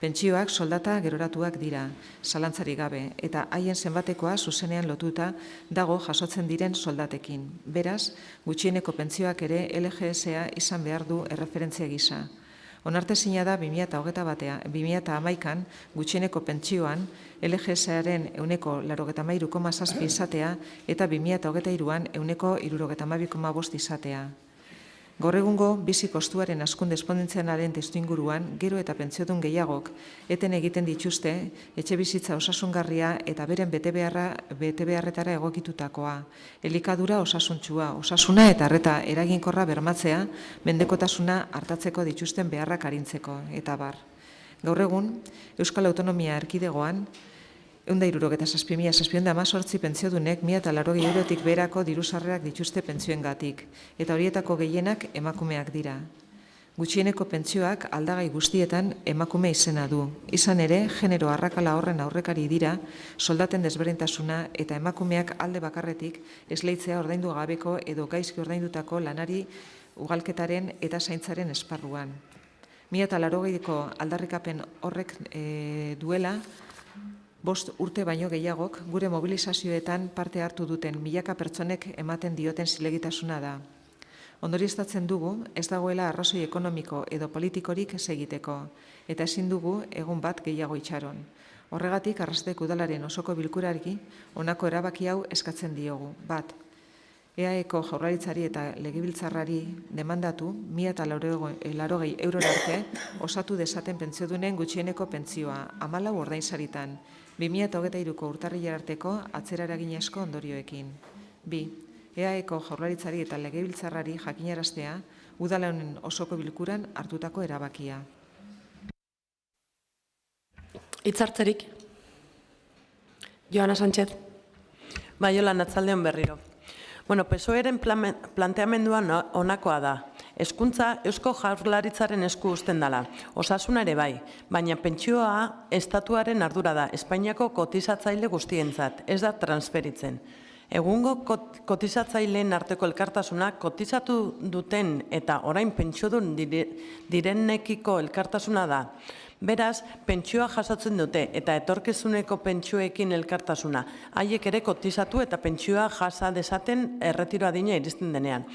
Pentsioak soldata geroratuak dira, zalantzarik gabe, eta haien zenbatekoa zuzenean lotuta dago jasotzen diren soldatekin. Beraz, gutxieneko pentsioak ere LGSA izan behar du erreferentzia gisa. Onartezina da 2011an gutxieneko pentsioan LGSaren 93,7 izatea eta 2023an 72,5 izatea. Gaur egungo bizi kostuaren hazkunde esponentzialaren testuinguruan gero eta pentsiodun gehiagok eten egiten dituzte etxebizitza osasungarria eta beren betebeharretara egokitutakoa, elikadura osasuntsua, osasuna eta arreta eraginkorra bermatzea, mendekotasuna hartatzeko dituzten beharrak arintzeko, eta bar. Gaur egun, Euskal Autonomia Erkidegoan, 167.718 pentsiodunek 1.080 eurotik beherako dirusarrerak dituzte pentsioengatik, eta horietako gehienak emakumeak dira. Gutxieneko pentsioak aldagai guztietan emakume izena du. Izan ere, genero arrakala horren aurrekari dira, soldaten desberdintasuna eta emakumeak alde bakarretik esleitzea ordaindu gabeko edo gaizki ordaindutako lanari ugalketaren eta zaintzaren esparruan. 2080ko aldarrikapen horrek duela, 5 urte baino gehiagok gure mobilizazioetan parte hartu duten milaka pertsonek ematen dioten zilegitasuna da. Ondorioztatzen dugu ez dagoela arrazoi ekonomiko edo politikorik ez egiteko, eta ezin dugu egun bat gehiago itxaron. Horregatik, Arrasateko Udalaren osoko bilkurari honako erabaki hau eskatzen diogu. Bat, EAEko Jaurlaritzari eta Legebiltzarrari demandatu 1.080 eurora arte osatu dezaten pentsiodunen gutxieneko pentsioa 14 ordainsaritan, 2023ko urtarrilera arteko atzera eraginezko ondorioekin. 2. EAEko Jaurlaritzari eta Legebiltzarrari jakinaraztea Udal honen osoko bilkuran hartutako erabakia. Hitzartzerik. Joana Sánchez. Baiola, Natzaldeon berriro. Bueno, PSOEren planteamenduan honakoa da. Hezkuntza Eusko Jaurlaritzaren esku uzten dela, osasuna ere bai, baina pentsioa estatuaren ardura da, Espainiako kotizatzaile guztientzat, ez da transferitzen. Egungo kotizatzaileen arteko elkartasuna kotizatu duten eta orain pentsiodun direnekiko elkartasuna da. Beraz, pentsioa jasotzen dute eta etorkizuneko pentsioekin elkartasuna. Haiek ere kotizatu eta pentsioa jasa dezaten erretiro adina iristen denean.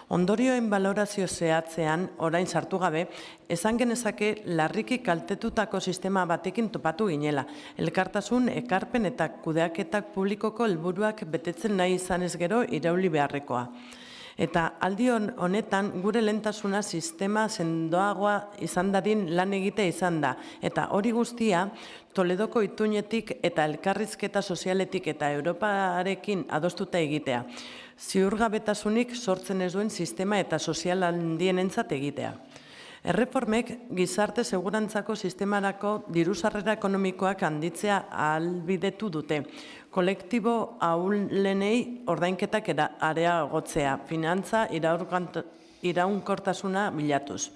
Ondorioen balorazio zehatzean, orain sartu gabe, esan genezake larriki kaltetutako sistema batekin topatu ginela. Elkartasun, ekarpen eta kudeaketak publikoko helburuak betetzen nahi izanez gero irauli beharrekoa. Eta aldi honetan gure lehentasuna sistema sendoagoa izan dadin lan egite izan da. Eta hori guztia, Toledoko itunetik eta elkarrizketa sozialetik eta Europarekin adostuta egitea. Ziurgabetasunik sortzen ez duen sistema eta sozial handienentzat egitea. Erreformek gizarte segurantzako sistemarako dirusarrera ekonomikoak handitzea ahalbidetu dute. Kolektibo ahulenei ordainketak areagotzea, finantza iraunkortasuna bilatuz.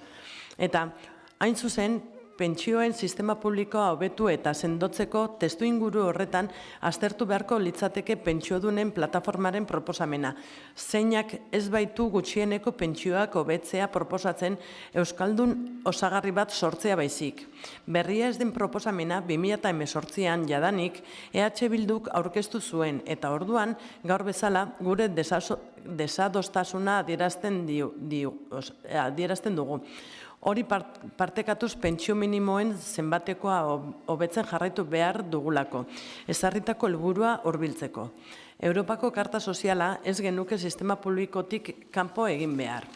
Eta hain zuzen, pentsioen sistema publikoa hobetu eta sendotzeko testuinguru horretan aztertu beharko litzateke pentsiodunen plataformaren proposamena. Zeinak ez baitu gutxieneko pentsioak hobetzea proposatzen euskaldun osagarri bat sortzea baizik. Berria ez den proposamena 2018an jadanik EH Bilduk aurkeztu zuen eta orduan gaur bezala gure desadostasuna adierazten dugu. Hori partekatuz pentsio minimoen zenbatekoa hobetzen jarraitu behar dugulako, ezarritako helburua hurbiltzeko. Europako Karta Soziala ez genuke sistema publikotik kanpo egin behar.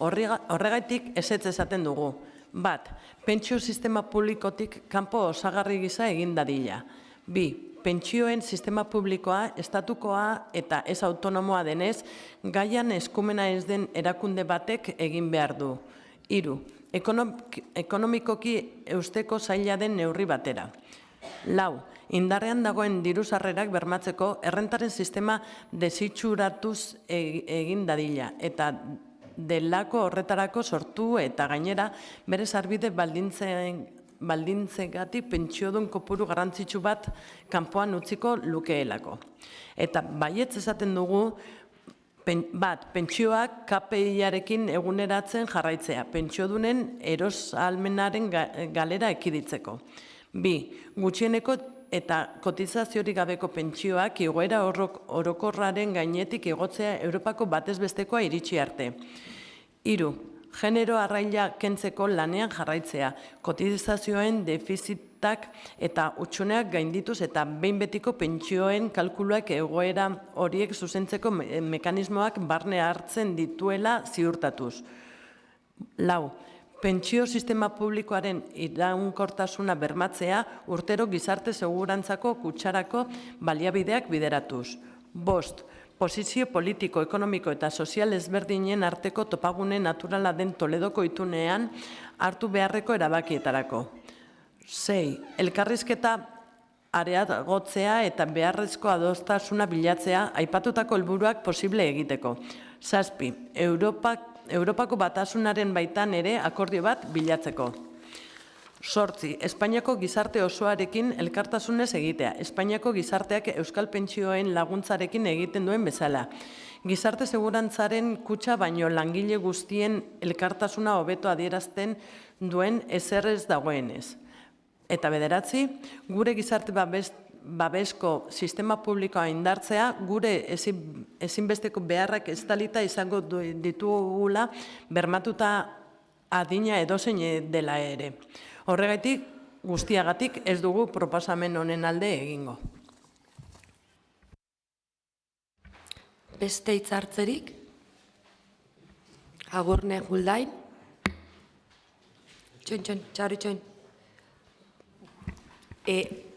Horregatik ezetz esaten dugu. Bat, pentsio sistema publikotik kanpo osagarri gisa egin dadila. Bi, pentsioen sistema publikoa, estatukoa eta ez autonomoa denez, gaian eskumena ez den erakunde batek egin behar du. 3. Ekonomikoki eusteko zaila den neurri batera. 4. Indarrean dagoen diru-sarrerak bermatzeko errentaren sistema desitxuratuz egin dadila eta delako horretarako sortu eta gainera bere sarbide baldintzegatik pentsiodun kopuru garrantzitsu bat kanpoan utziko lukeelako. Eta baietz esaten dugu, bat, pentsioak KPI-arekin eguneratzen jarraitzea, pentsiodunen erosahalmenaren galera ekiditzeko. 2. Gutxieneko eta kotizaziorik gabeko pentsioak igoera orokorraren gainetik igotzea Europako batezbestekoa iritsi arte. 3. Genero arraila kentzeko lanean jarraitzea, kotizazioen defizitak eta hutsuneak gaindituz eta behin betiko pentsioen kalkuluak egoera horiek zuzentzeko mekanismoak barne hartzen dituela ziurtatuz. 4. Pentsio sistema publikoaren iraunkortasuna bermatzea urtero gizarte segurantzako kutxarako baliabideak bideratuz. 5. Posizio politiko, ekonomiko eta sozial ezberdinen arteko topagune naturala den Toledoko itunean hartu beharreko erabakietarako. 6. Elkarrizketa areagotzea eta beharrezko adostasuna bilatzea aipatutako helburuak posible egiteko. 7. Europako batasunaren baitan ere akordio bat bilatzeko. 8. Espainiako gizarte osoarekin elkartasunez egitea. Espainiako gizarteak euskal pentsioen laguntzarekin egiten duen bezala. Gizarte segurantzaren kutxa baino langile guztien elkartasuna hobeto adierazten duen ezerrez dagoenez. Eta 9. Gure gizarte babesko sistema publikoa indartzea, gure ezinbesteko beharrak estalita izango ditugula bermatuta adina edozein dela ere. Horregatik, guztiagatik ez dugu proposamen honen alde egingo. Beste hitzartzerik? Agurne Juldain. Txon.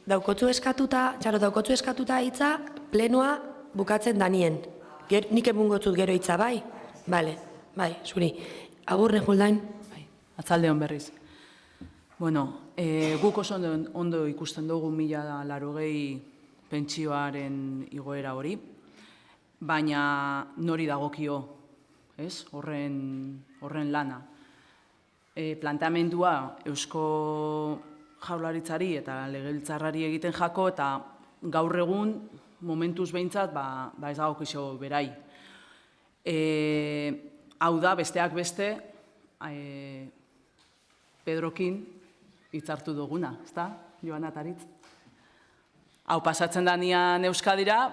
Daukotzu eskatuta hitza, plenoa bukatzen danien. Nik emungotzut gero hitza, bai? Bale, bai, zuri. Agurne Juldain. Atzaldeon berriz. Bueno, guk oso ondo ikusten dugu 1080 pentsioaren igoera hori, baina nori dagokio, ez? Horren lana. Planteamendua Eusko Jaurlaritzari eta Legebiltzarrari egiten jako eta gaur egun momentuz behintzat ez dagokio berai. Hau da, besteak beste, Pedrokin hitzartu duguna, ezta, Joana Taritz? Hau pasatzen danean Euskadira,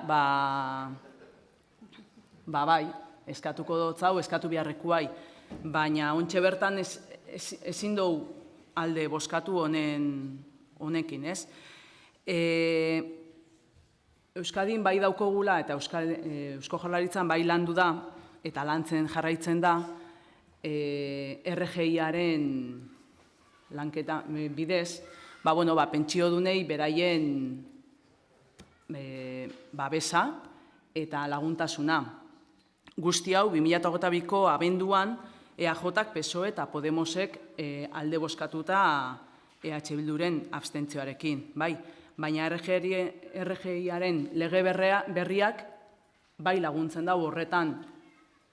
bai, eskatuko dotzau, eskatu beharrekuai, baina ontxe bertan ezin dugu alde boskatu honekin, ez? Euskadin bai daukogula eta Eusko Jaurlaritzan bai landu da eta lantzen jarraitzen da RGIaren lanketa bidez, pentsiodunei beraien babesa eta laguntasuna. Guzti hau 2022ko abenduan EAJak, PSOE eta Podemosek alde boskatuta EH Bilduren abstentzioarekin, bai. Baina RGIaren lege berriak bai laguntzen dago horretan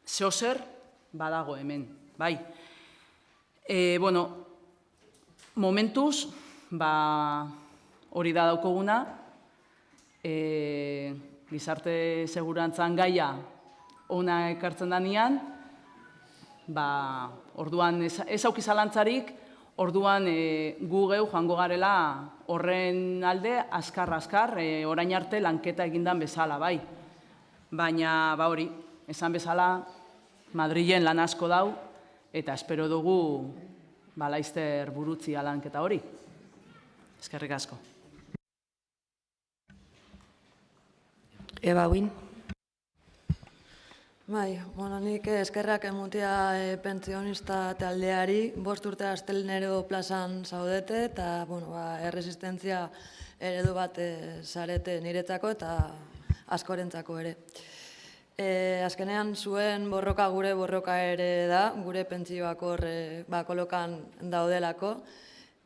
zeozer badago hemen, bai. Momentuz, hori da daukoguna, gizarte segurantzan gaia ona ekartzen danean, orduan ez auki zalantzarik, orduan gu geu joango garela horren alde azkar, orain arte lanketa egindan bezala, bai. Baina, hori, esan bezala, Madrilen lan asko dau, eta espero dugu laizter burutzi lanketa hori. Eskerrik asko. Eba, Uin. Bai, nik eskerrak emutea pentsionista taldeari, 5 urte Astelnero plazan zaudete, eta erresistentzia eredu bat zarete niretzako eta askorentzako ere. Azkenean zuen borroka gure borroka ere da, gure pentsioak hor kolokan daudelako,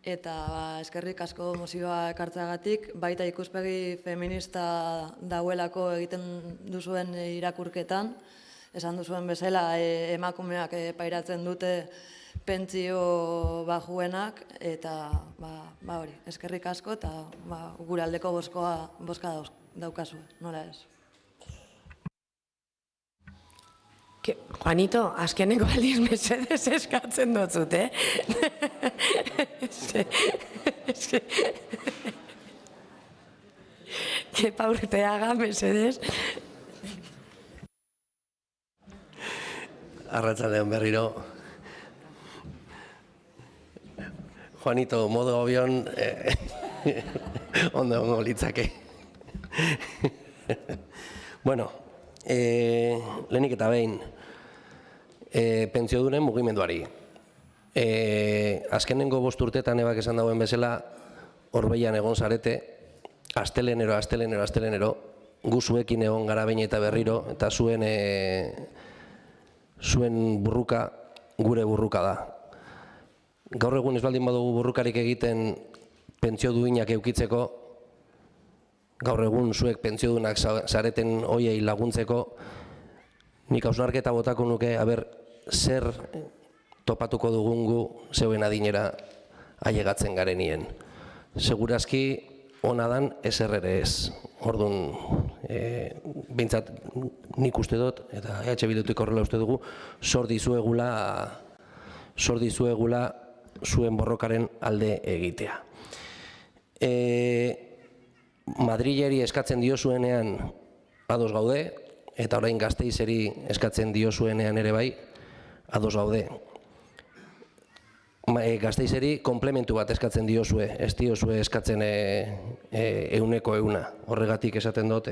eta eskerrik asko mozioa ekartzeagatik, baita ikuspegi feminista dauelako egiten duzuen irakurketan, esan duzuen bezala emakumeak pairatzen dute pentsio bajuenak, eta hori, eskerrik asko eta gure aldeko bozka daukazu, nola ez. Juanito, azkeneko aldiz mesedez eskatzen dutzut, Kepa Urteaga, mesedez. Arratsaldeon berriro. Juanito, modo avión, ondo litzake. Bueno, lehenik eta behin, pentsiodunen mugimenduari. Azkenengo 5 urtetan ebak esan dagoen bezala, horbeian egon zarete, astelenero, gu zuekin egon gara behin eta berriro, eta zuen burruka, gure burruka da. Gaur egun ez baldin badugu burrukarik egiten pentsio duinak eukitzeko, gaur egun zuek pentsiodunak zareten hoiei laguntzeko, nik hausnarketa botako nuke, zer topatuko dugun gu zeuen adinera ailegatzen garenien. Segurazki ona dan ezer ere ez. Orduan, behintzat nik uste dut, eta EH Bildutik horrela uste dugu, zor dizuegula zuen borrokaren alde egitea. Madrileri eskatzen diozuenean ados gaude, eta orain Gasteizeri eskatzen diozuenean ere bai, ados gaude. Gasteizeri komplementu bat eskatzen diozue, ez diozue eskatzen 100%. Horregatik esaten dut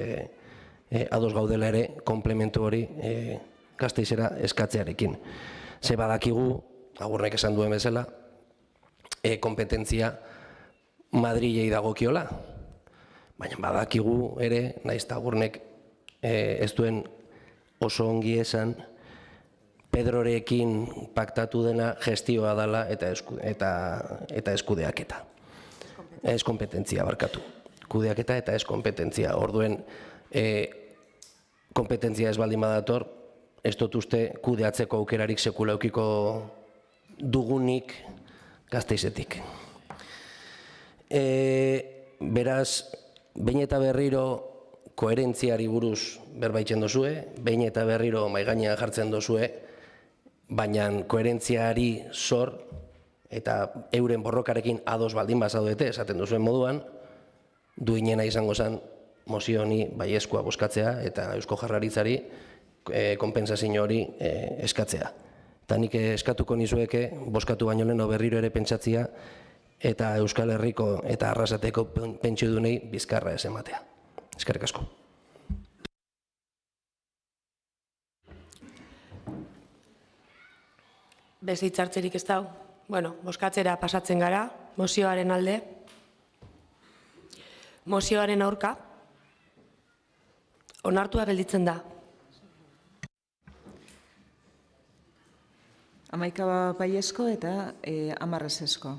ados gaudela ere komplementu hori Gasteizera eskatzearekin. Ze badakigu, Agurnek esan duen bezala, kompetentzia Madrilei dagokiola, baina badakigu ere, nahiz eta Agurnek ez duen oso ongi esan, Pedrorekin paktatu dena gestioa dela eta ez kudeaketa. Ez kompetentzia, barkatu. Kudeaketa eta ez kompetentzia. Orduen, kompetentzia ez baldin badator, ez dut uste kudeatzeko aukerarik sekula eukiko dugunik Gasteizetik. Beraz, behin eta berriro koherentziari buruz berbaitzen dozue, behin eta berriro maigainean jartzen dozue, baina koherentziari zor eta euren borrokarekin ados baldin bazaudete, esaten duzuen moduan, duinena izango zen mozio honi baiezkoa bozkatzea eta Eusko Jaurlaritzari konpentsazio hori eskatzea. Eta nik eskatuko nizueke, bozkatu baino leheno berriro ere pentsatzea eta Euskal Herriko eta Arrasateko pentsiodunei bizkarra ez ematea. Eskerrik asko. Beste hitzartzerik ez dau. Bozkatzera pasatzen gara, mozioaren alde. Mozioaren aurka. Onartua gelditzen da. 11 baiezko eta 10 ezezko.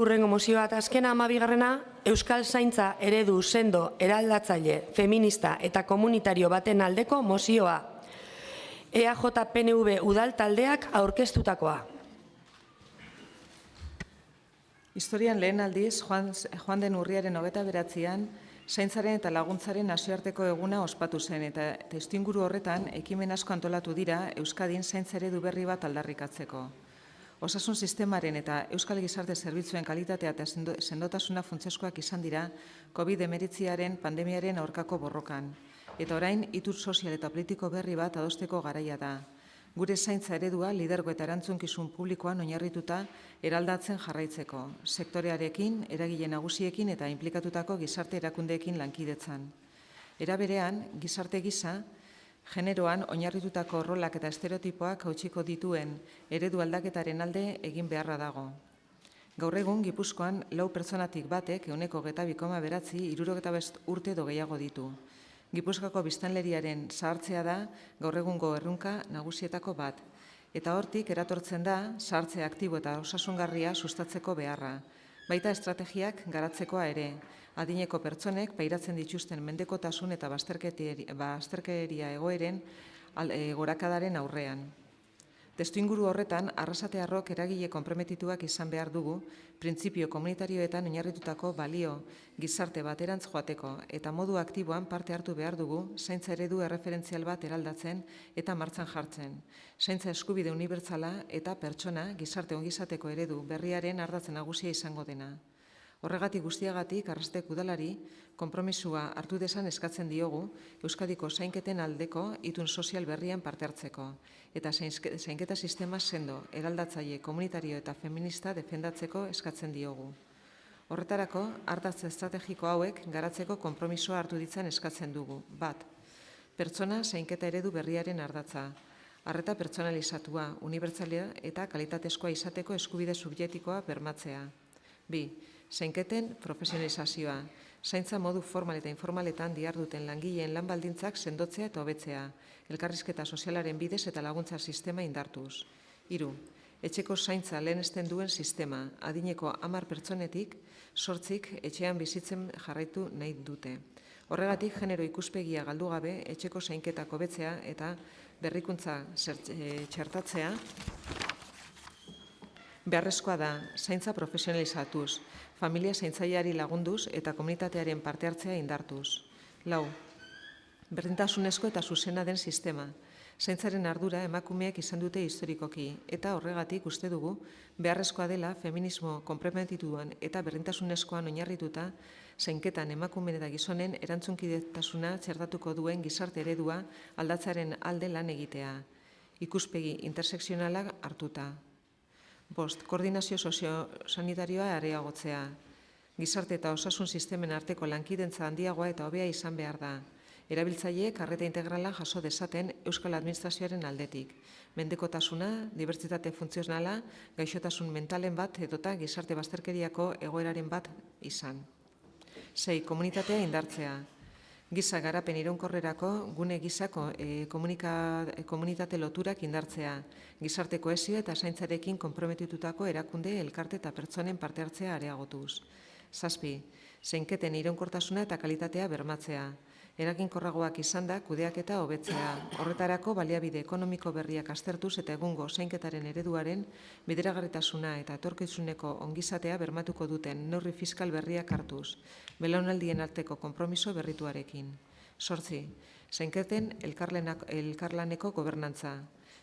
Hurrengo mozioa eta azkena 12. Euskal Zaintza eredu sendo eraldatzaile, feminista eta komunitario baten aldeko mozioa. EAJ-PNV udal taldeak aurkeztutakoa. Historian lehen aldiz, joan den urriaren 29an, zaintzaren eta laguntzaren nazioarteko eguna ospatu zen, eta testuinguru horretan ekimen asko antolatu dira Euskadin zaintza eredu berri bat aldarrikatzeko. Osasun sistemaren eta Euskal Gizarte Zerbitzuen kalitatea eta sendotasuna funtsezkoak izan dira COVID-19 pandemiaren aurkako borrokan, eta orain itur sozial eta politiko berri bat adosteko garaia da. Gure zaintza eredua lidergo eta erantzunkizun publikoan oinarrituta eraldatzen jarraitzeko, sektorearekin, eragile nagusiekin eta inplikatutako gizarte erakundeekin lankidetzan. Era berean, gizarte gisa, generoan oinarritutako rolak eta estereotipoak hautsiko dituen eredu aldaketaren alde egin beharra dago. Gaur egun, Gipuzkoan 4 pertsonatik batek 1,2,9 65 urte edo gehiago ditu. Gipuzkoako biztanleriaren zahartzea da gaur egungo erronka nagusietako bat, eta hortik eratortzen da zahartze aktibo eta osasungarria sustatzeko beharra, baita estrategiak garatzekoa ere, adineko pertsonek pairatzen dituzten mendekotasun eta bazterkeria egoeren gorakadaren aurrean. Testuinguru horretan, arrasatearrok eragile konprometituak izan behar dugu, printzipio komunitarioetan oinarritutako balio gizarte baterantz joateko eta modu aktiboan parte hartu behar dugu zaintza eredu erreferentzial bat eraldatzen eta martxan jartzen. Zaintza eskubide unibertsala eta pertsona gizarte ongizateko eredu berriaren ardatz nagusia izango dena. Horregatik guztiagatik, Arrasatek udalari konpromisua hartu dezan eskatzen diogu Euskadiko zainketen aldeko itun sozial berrian parte hartzeko eta zainketa sistema sendo, eraldatzaile, komunitario eta feminista defendatzeko eskatzen diogu. Horretarako, ardatz estrategiko hauek garatzeko konpromisoa hartu ditzan eskatzen dugu. 1. Pertsona zainketa eredu berriaren ardatza. Arreta pertsonalizatua, unibertsalia eta kalitatezkoa izateko eskubide subjektikoa bermatzea. 2. Zainketen profesionalizazioa. Zaintza modu formal eta informaletan diharduten langileen lan baldintzak sendotzea eta hobetzea. Elkarrizketa sozialaren bidez eta laguntza sistema indartuz. 3. Etxeko zaintza lehenesten duen sistema. Adineko 10 pertsonetik 8 etxean bizitzen jarraitu nahi dute. Horregatik, genero ikuspegia galdu gabe, etxeko zainketak hobetzea eta berrikuntza txertatzea beharrezkoa da, zaintza profesionalizatuz, familia zaintzaileari lagunduz eta komunitatearen parte hartzea indartuz. 4. Berdintasunezko eta zuzena den sistema. Zaintzaren ardura emakumeek izan dute historikoki eta horregatik uste dugu beharrezkoa dela feminismo konprometituan eta berdintasunezkoan oinarrituta zainketan emakumeen eta gizonen erantzunkidetasuna txertatuko duen gizarte eredua aldatzaren alde lan egitea. Ikuspegi intersekzionala hartuta. 5. Koordinazio soziosanitarioa areagotzea. Gizarte eta osasun sistemen arteko lankidentza handiagoa eta hobea izan behar da. Erabiltzaileek arreta integrala jaso dezaten Euskal Administrazioaren aldetik. Mendekotasuna, dibertsitate funtzionala, gaixotasun mentalen bat edota gizarte bazterkeriako egoeraren bat izan. 6. Komunitatea indartzea. Giza garapen iraunkorrerako gune gizako komunitate loturak indartzea, gizarte kohesio eta zaintzarekin konprometitutako erakunde, elkarte eta pertsonen parte hartzea areagotuz. 7. Zainketen iraunkortasuna eta kalitatea bermatzea. Eraginkorragoak izan da kudeaketa hobetzea. Horretarako baliabide ekonomiko berriak aztertuz eta egungo zainketaren ereduaren bideragarritasuna eta etorkizuneko ongizatea bermatuko duten neurri fiskal berriak hartuz, belaunaldien arteko konpromiso berrituarekin. 8. Zainketen elkarlaneko gobernantza.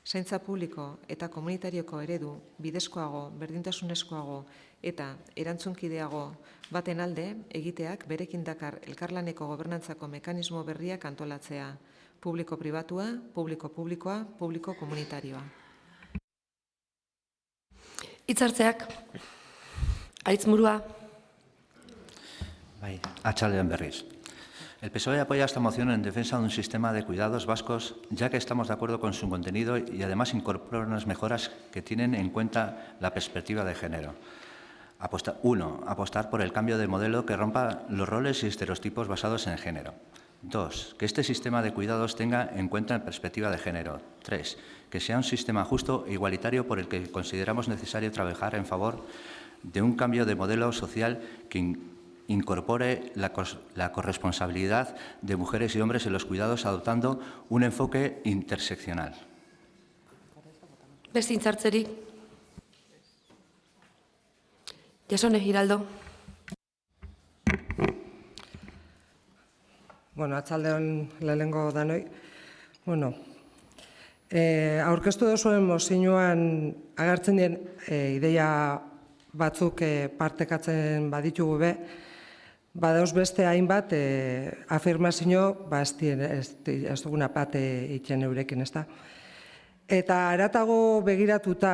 Zaintza publiko eta komunitarioko eredu bidezkoago, berdintasunezkoago eta erantzunkideago baten alde egiteak berekin dakar elkarlaneko gobernantzako mekanismo berriak antolatzea. Publiko-pribatua, publiko-publikoa, publiko-komunitarioa. Hitzartzeak, Aritzmurua. Bai, atxaldean berriz. El PSOE apoya esta moción en defensa de un sistema de cuidados vascos, ya que estamos de acuerdo con su contenido y además incorpora unas mejoras que tienen en cuenta la perspectiva de género. 1. Apostar por el cambio de modelo que rompa los roles y estereotipos basados en género. 2. Que este sistema de cuidados tenga en cuenta la perspectiva de género. 3. Que sea un sistema justo e igualitario por el que consideramos necesario trabajar en favor de un cambio de modelo social que incorpore la corresponsabilidad de mujeres y hombres en los cuidados adoptando un enfoque interseccional. Beste intzartzerik? Jasone, Giraldo. Bueno, atzaldeon lehenengo danoi. Bueno, aurkeztu duzuen mozioan agertzen dien ideia batzuk partekatzen baditugu be, badauz beste hainbat afirmazio ez duguna bat itxen eurekin, ez da. Eta haratago begiratuta,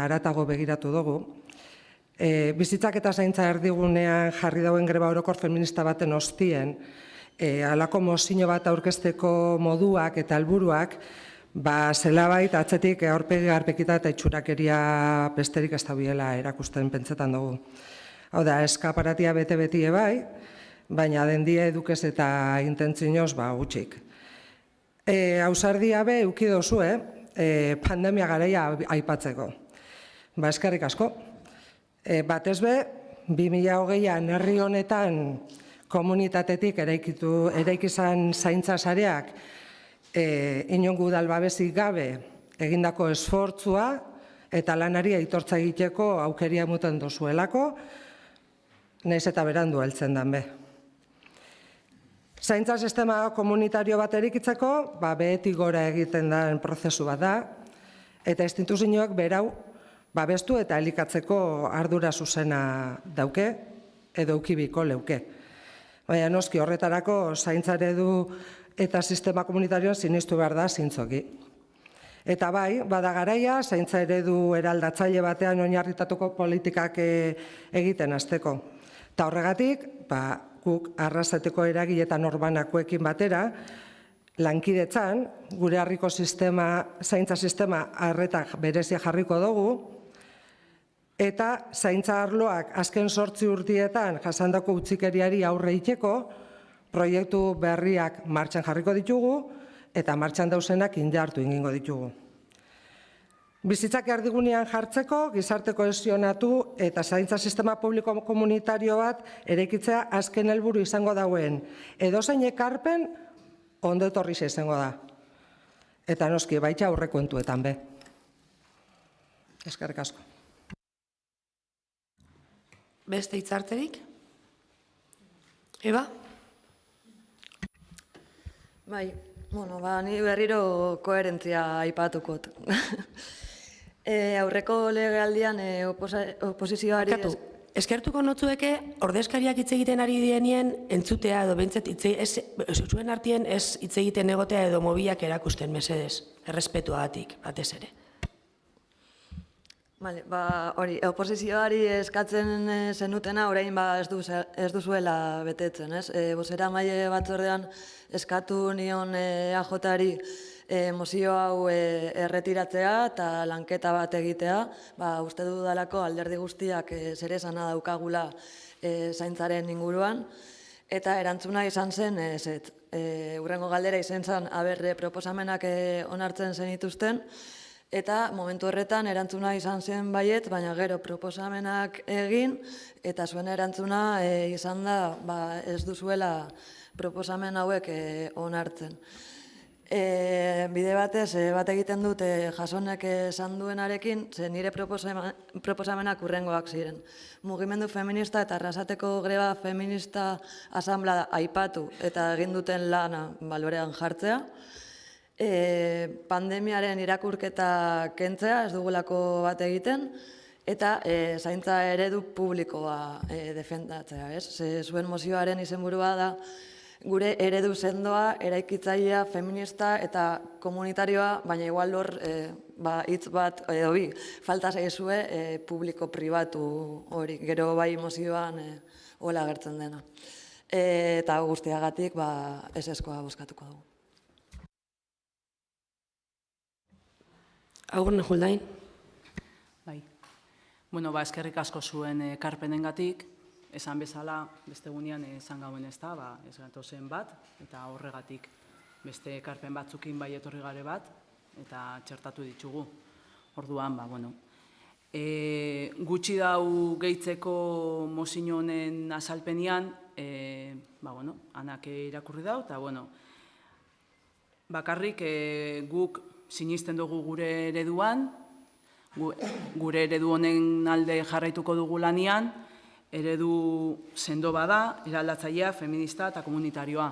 haratago begiratu dugu, bizitzak eta zaintza erdigunean jarri dauen greba orokor feminista baten ostien, halako mozio bat aurkezteko moduak eta helburuak, zelabait atzetik aurpegi garpekita eta itxurakeria besterik ez dabiela erakusten pentsetan dugu. Hau da, eskaparatia bete-beti bai, baina dendie edukez eta intentzioz gutxik. Ausardia be, euki dozu, pandemia garaia aipatzeko. Eskerrik asko. Batez be, 2020an herri honetan komunitatetik eraikizan zaintza sareak inongo udal babesik gabe egindako esfortzua eta lanari aitortza egiteko aukeria muten dozuelako, nahiz eta berandu heltzen den be. Zaintza sistema komunitario bat eraikitzeko, behetik gora egiten den prozesu bat da, eta instituzioak berau babestu eta elikatzeko ardura zuzena dauke, edo ukibiko leuke. Baina noski horretarako zaintza eredu eta sistema komunitarioan sinistu behar da zintzoki. Eta bai, bada garaia, zaintza eredu eraldatzaile batean oinarritatuko politikak egiten hasteko. Eta horregatik, guk arrasateko eragiletan norbanakoekin batera, lankidetzan, gure harriko zaintza sistema arretak berezia jarriko dugu, eta zaintza arloak azken 8 urtietan jasandako utzikeriari aurre iteko, proiektu berriak martxan jarriko ditugu, eta martxan dauzenak indartu ingingo ditugu. Bizitzak erdigunean jartzeko, gizarte kohesionatu eta zaintza sistema publiko komunitario bat eraikitzea azken helburu izango dauen. Edozein ekarpen ondo etorrixe izango da. Eta noski, baita aurrekontuetan be. Eskerrik asko. Beste hitzarterik? Eba? Bai, ni berriro koherentzia aipatukot. Aurreko legealdian oposizioari... Eskertuko notzueke, ordezkariak hitz egiten ari dienien entzutea edo behintzat zuen artien ez hitz egiten egotea edo mobiak erakusten mesedez, errespetuagatik, batez ere. Hori, oposizioari eskatzen zenutena, orain ez duzuela betetzen, ez? Bozera maile batzordean eskatu nion AJ-ari mozio hau erretiratzea eta lanketa bat egitea, uste dudalako alderdi guztiak zer esana daukagula zaintzaren inguruan, eta erantzuna izan zen, hurrengo galdera izan zen, proposamenak onartzen zenituzten, eta momentu horretan erantzuna izan zen baiet, baina gero proposamenak egin, eta zuen erantzuna izan da ez duzuela proposamen hauek onartzen. Bide batez, bat egiten dut Jasonek esan duenarekin, nire proposamenak hurrengoak ziren. Mugimendu feminista eta Arrasateko greba feminista asanblada aipatu eta egin duten lana balorean jartzea, pandemiaren irakurketa kentzea, ez dugulako bat egiten, eta zaintza eredu publikoa defendatzea. Zuen mozioaren izenburua da, gure eredu sendoa, eraikitzailea, feminista eta komunitarioa, baina igual hor hitz bat edo bi, falta zaizue publiko-pribatu hori, gero bai mozioan hola agertzen dena. Eta guztiagatik eseskoa bozkatuko dugu. Agur, Nejuldain. Bai. Eskerrik asko zuen ekarpenengatik, esan bezala, beste gunean esan gauen ez da, ez gatozen bat, eta horregatik beste ekarpen batzukin bai etorri gare bat, eta txertatu ditugu. Orduan, gutxi dau gehitzeko mozio honen azalpenian, anak irakurri dau, eta bakarrik guk sinisten dugu gure ereduan, Gure eredu honen alde jarraituko dugu lanian, eredu sendo bada, eraldatzailea, feminista eta komunitarioa.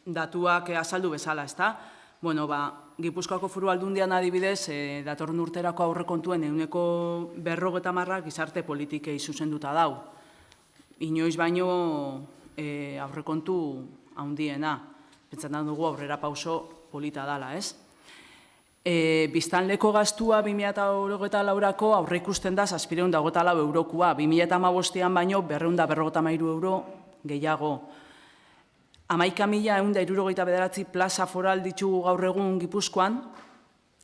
Datuak azaldu bezala, ezta? Bueno, Gipuzkoako Foru Aldundian adibidez, datorren urterako aurrekontuen 50% gizarte politikei zuzenduta dau. Inoiz baino aurrekontu handiena. Pentsatzen dugu aurrera pauso polita dala, ez? Biztanleko gastua 2024ko aurre ikusten da 724 eurokoa, 2015ean baino 253 euro gehiago. 11.169 plaza foral ditugu gaur egun Gipuzkoan,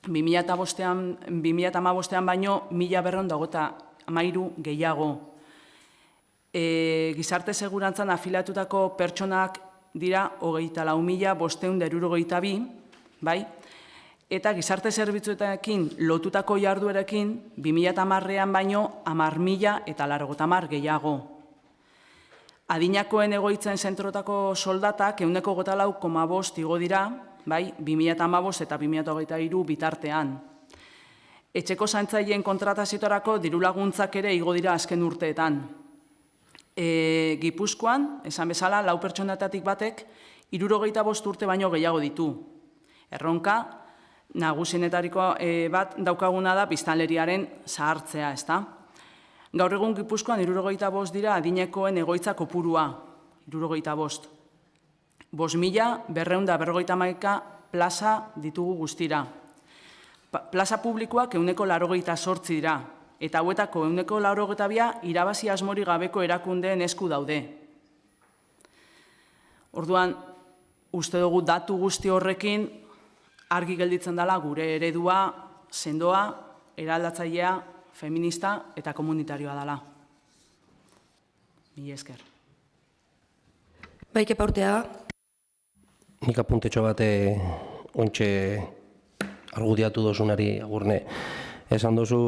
2015ean baino 1.253 gehiago. Gizarte segurantzan afilatutako pertsonak dira 24.562, bai? Eta gizarte zerbitzuekin lotutako jarduerekin 2010ean baino 10.090 gehiago. Adinakoen egoitzen zentrotako soldatak 104,5 igo dira, bai, 2015 eta 2023 bitartean. Etxeko zaintzaileen kontratazioetarako dirulaguntzak ere igo dira azken urteetan. Gipuzkoan, esan bezala, 4 pertsonetatik batek 65 urte baino gehiago ditu. Erronka, nagusienetariko bat daukaguna da biztanleriaren zahartzea, ezta? Gaur egun Gipuzkoan 65 dira adinekoen egoitza kopurua, 65. 5.251 plaza ditugu guztira. Plaza publikoak 188 dira, eta hauetako 182 irabazi asmori gabeko erakundeen esku daude. Orduan, uste dugu datu guzti horrekin argi gelditzen dela gure eredua, sendoa, eraldatzailea, feminista eta komunitarioa dela. Mila esker. Bai, Kepa Urteaga. Nik apuntetxo bat ontxe argudiatu dozunari agurne. Esan dozu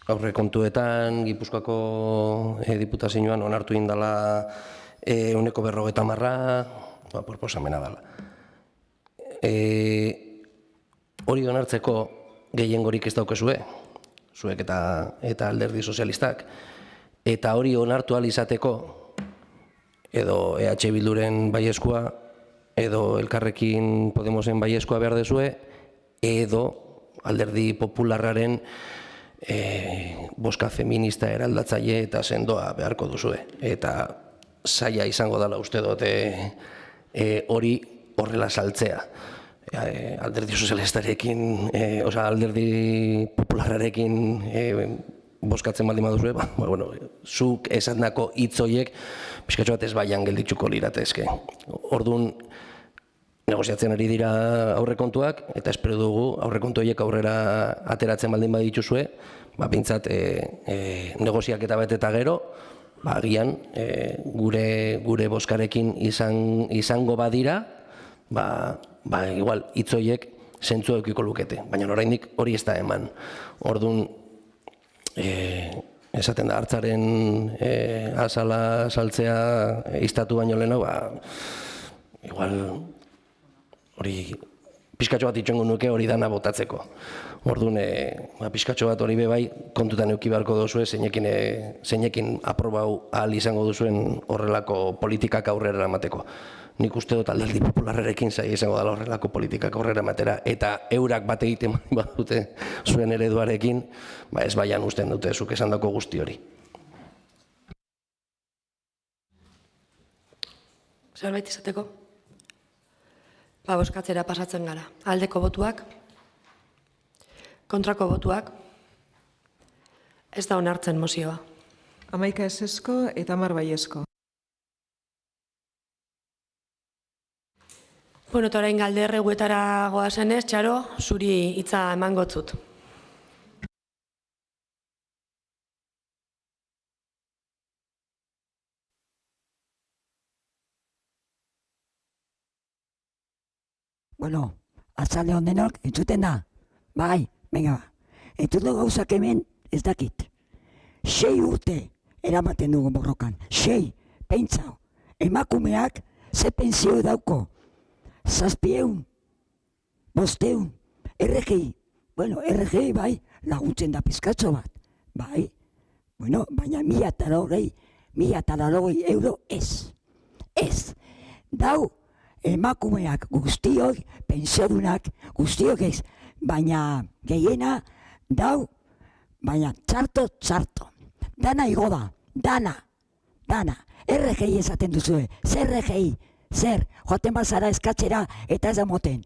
aurrekontuetan Gipuzkoako diputazioan onartu indala 150 proposamena dela. Hori onartzeko gehiengorik ez daukezue, zuek eta alderdi sozialistak, eta hori onartu ahal izateko edo EH Bilduren baieskua, edo Elkarrekin Podemosen baieskua behar dezue, edo alderdi popularraren boska feminista eraldatzaile eta sendoa beharko duzue. Eta zaila izango dela uste dute hori horrela saltzea. Alderdi sozialistarekin, alderdi populararekin boskatzen baldin baduzue, zuk esandako hitz horiek pixkatxo bat ez baian gelditzuko liratezke. Orduan, negoziatzen ari dira aurrekontuak, eta espero dugu aurrekontu horiek aurrera ateratzen baldin badituzue, bintzat negoziaketa bet eta gero, agian gure boskarekin izango badira, igual hitz horiek zentzu edukiko lukete, baina oraindik hori ez da eman. Orduan, esaten da hartzaren azala saltzea iztatu baino lehenago, igual hori pixkatxo bat itxongo nuke hori dana botatzeko. Orduan, pixkatxo bat hori bebai kontutan eduki beharko duzue, zeinekin aprobau ahal izango duzuen horrelako politikak aurrera eramateko. Nik uste dut alderdi popularrekin zaila izango dela horrelako politikak aurrera ematera, eta eurak bat egiten badute zuen ereduarekin, ez baian usten dute zuk esandako guzti hori. Zerbait izateko? Boskatzera pasatzen gara. Aldeko botuak, kontrako botuak, ez da onartzen mozioa. 11 esesko eta 10 baiezko. Bueno, eta orain galderre guetara goazenez, Txaro, zuri hitza emango dut. Bueno, atzalde hondenok, entzuten da? Bai, venga, entzuten gauzak hemen ez dakit. 6 urte eramaten dugu borrokan, 6, pentsau, emakumeak ze pentsio dauko. 700, 500 RGI, bueno, RGI bai, laguntzen da pizkatxo bat, bai, bueno, baina 1.080 euro ez. Ez, dau, emakumeak guztiok, pensiodunak guztiok ez, baina gehiena dau, baina txarto. Dana igo da, dana. RGI esaten duzue, zer RGI, zer, joaten bazara eskatzera eta ez da moten.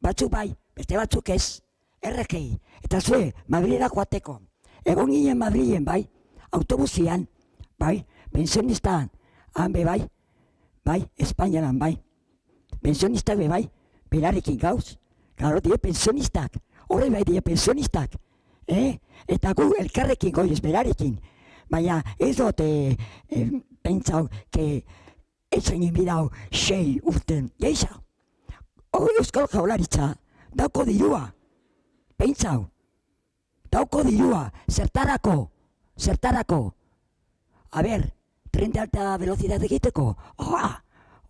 Batzuk bai, beste batzuk ez, RGI. Eta zue, Madrilera joateko. Egon ginen Madrilen, bai, autobusian, bai, pensionistan, han be bai, Espainiaran, bai. Pensionistak be bai, berarekin gauz. Claro, die pensionistak, horre bai die pensionistak. Eta gu elkarrekin goiz berarekin. Baina ez dut pentsau, etxen inbidau 6 urten, geixa. Euskal Jaurlaritza, dauko dirua, pentsau. Dauko dirua, zertarako. A ber, tren de alta velocidad egiteko.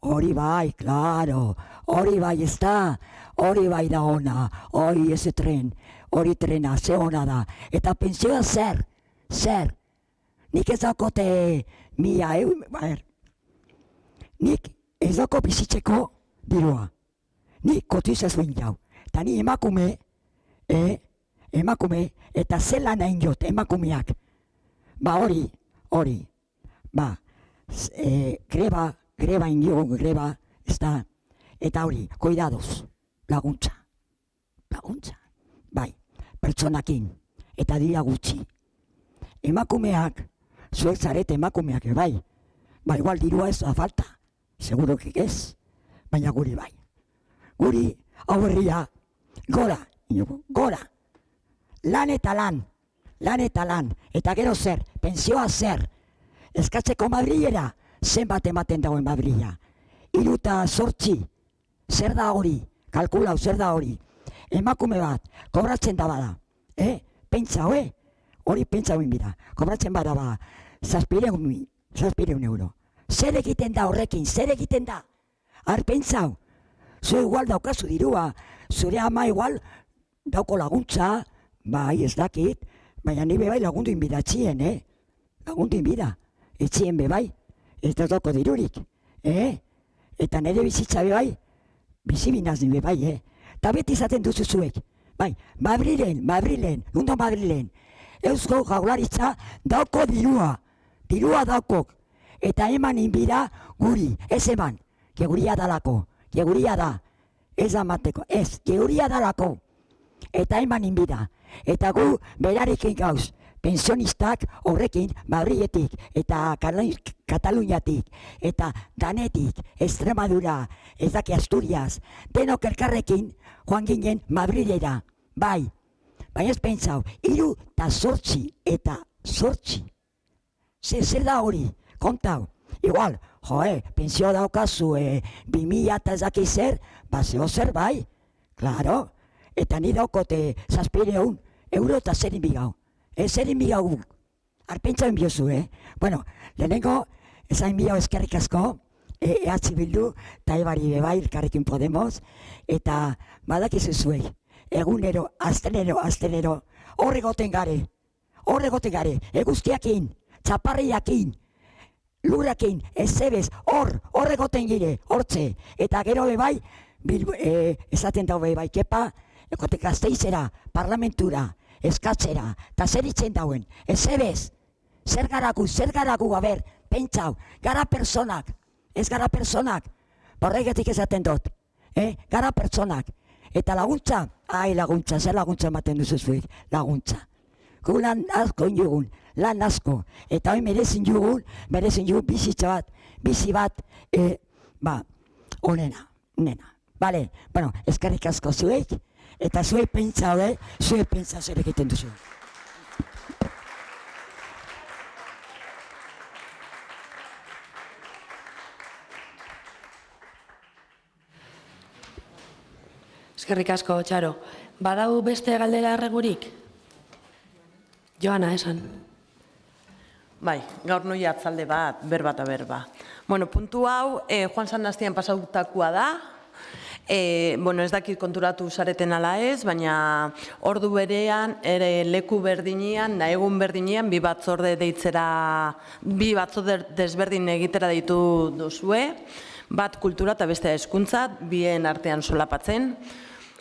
Hori bai, claro, hori bai ez da, hori bai da ona, hori eze tren, hori trena, ze ona da. Eta pensioa zer? Nik ez daukote 1.000 euro, nik ez dauko bizitzeko dirua. Nik kotizazuen jau. Eta ni emakume, eta zela nahin jot, emakumeak. Ba hori, greba indiogun, ez da, eta hori, koidadoz, laguntza, bai, pertsonakin, eta dira gutxi. Emakumeak, zuek zarete emakumeak, bai, igual dirua ez da falta, seguro ez, baina guri bai. Guri, hau herria, gora, lan eta lan, eta gero zer, pensioa zer, eskatzeko Madrilera, zenbat ematen dagoen Madrila. 3.8, zer da hori, kalkulau, zer da hori. Emakume bat, kobratzen da bada, pentsau, hori pentsau inbida, kobratzen bada bada, 700 euro. Zer egiten da horrekin, Har pentsau, zu igual daukazu dirua, zure ama igual dauko laguntza, bai ez dakit, baina ni bebai lagundu inbidatzien, lagundu inbida, etxien bebai, ez da dauko dirurik, eta nire bizitza bebai, bizibinaz ni bebai, eta beti izaten duzu zuek, bai, Madrilen, nundo Madrilen, Eusko Jaurlaritza dauko dirua daukok, eta eman inbida guri, ez eman, geguria dalako, geguria da, ez amateko, ez, geguria dalako, eta eman inbida, eta gu berarekin gauz, pensionistak horrekin Madriletik, eta Kataluniatik, eta Danetik, Extremadura, ez daki Asturias, denok elkarrekin joan ginen Madrilera, bai, baina ez pentsau, 3.8, zer da hori, kontau, igual, pensio daukazu 2.000 eta ezaki zer, zeo zer bai, claro, eta ni daukote 700 euro eta zer inbigau, zer inbigau, arpentsa inbiozu, bueno, lehenengo, ezain bigau eskerrik asko, EH Bildu, eta ebari bebai, elkarrekin Podemos, eta badakizu zuei, egunero, astenero, horregoten gare, eguzkiakin, txaparriakin, lurrakin, ezebez, horregoten gire, hortze, eta gero bebai, esaten dau bebai, kepa, ekote Gasteizera, parlamentura, eskatzera, eta zer itzen dauen, ezebez, zer garagu, haber, pentsau, gara personak, ez gara personak, borregetik esaten dut, gara personak, eta laguntza, zer laguntza ematen duzu zuik, laguntza. Gu lan asko indugun, lan asko, eta hoi merezin jugun bizi bat, onena. Bale, bueno, eskerrik asko zuek, eta zuek pentsa zer egiten duzu. Eskerrik asko, Txaro. Badau beste galdera erregurik? Joana, esan. Bai, gaur noi atzalde bat, berba eta berba. Bueno, puntu hau, Juan San Astian pasautakoa da, Bueno, ez dakit konturatu zareten ala ez, baina ordu berean, ere leku berdinean, egun berdinean, bi batzorde desberdin egitera ditu duzue, bat kultura eta beste hezkuntza, bien artean solapatzen.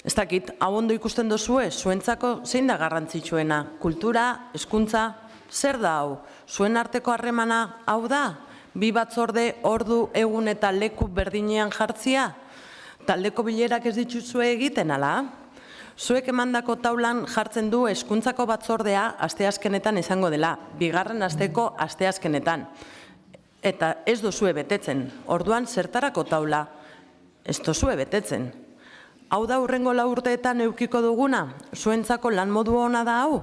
Ez dakit, hau ondo ikusten duzue, zuentzako zein da garrantzitsuena? Kultura, hezkuntza, zer da hau? Zuen arteko harremana hau da? Bi batzorde, ordu, egun eta leku berdinean jartzia? Taldeko bilerak ez dituzue egiten, ala? Zuek emandako taulan jartzen du hezkuntzako batzordea asteazkenetan izango dela, bigarren asteko asteazkenetan. Eta ez duzue betetzen, orduan zertarako taula? Ez duzue betetzen. Hau da hurrengo 4 urteetan eukiko duguna? Zuentzako lan modu ona da hau?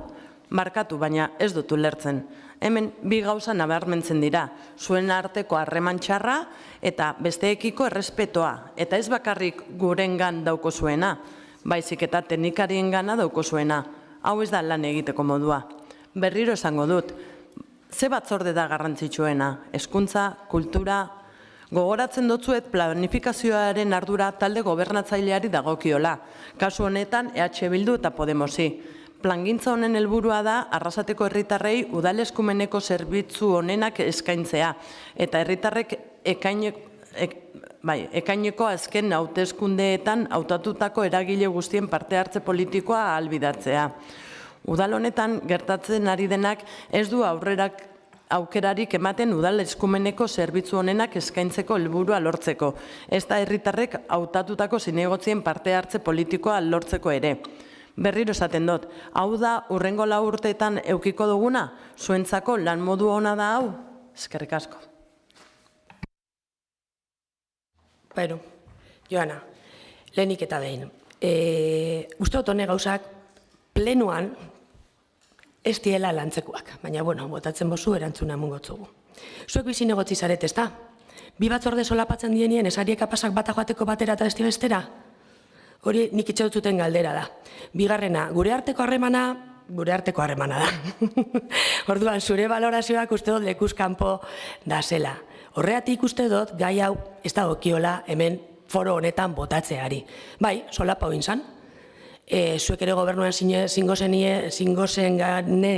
Markatu, baina ez dut ulertzen. Hemen bi gauza nabarmentzen dira. Zuen arteko harreman txarra eta besteekiko errespetoa. Eta ez bakarrik gurengan dauko zuena, baizik eta teknikarien gana dauko zuena. Hau ez da lan egiteko modua. Berriro esango dut, ze batzorde da garrantzitsuena? Hezkuntza, kultura. Gogoratzen dutzuet planifikazioaren ardura talde gobernatzaileari dagokiola. Kasu honetan EH Bildu eta Podemosi. Plangintza honen helburua da Arrasateko herritarrei udal eskumeneko zerbitzu honenak eskaintzea. Eta herritarrek ekaineko azken hauteskundeetan hautatutako eragile guztien parte hartze politikoa ahalbidatzea. Udal honetan gertatzen ari denak ez du aukerarik ematen udal eskumeneko zerbitzu honenak eskaintzeko helburua lortzeko. Ez da herritarrek hautatutako zinegotzien parte hartze politikoa lortzeko ere. Berriro esaten dut, hau da hurrengo 4 urteetan eukiko duguna, zuentzako lan modu ona da hau? Eskerrik asko. Bueno, Joana, lehenik eta behin. Uste dut honek gauzak plenuan ez diela lantzekuak, baina, bueno, botatzen bozu erantzuna mungotzugu. Zuek bizi negotzi zaret, ez da? Bi batzorde solapatzen dienien, esariek apasak bata joateko batera eta beste bestera? Hori nik itxautzuten galdera da. Bigarrena, gure arteko harremana da. Orduan, zure balorazioak uste dut lekuz kanpo da zela. Horreatik uste dut, gai hau ez da okiola hemen foro honetan botatzeari. Bai, solapa hoin zan. Zuek ere gobernuan zingozen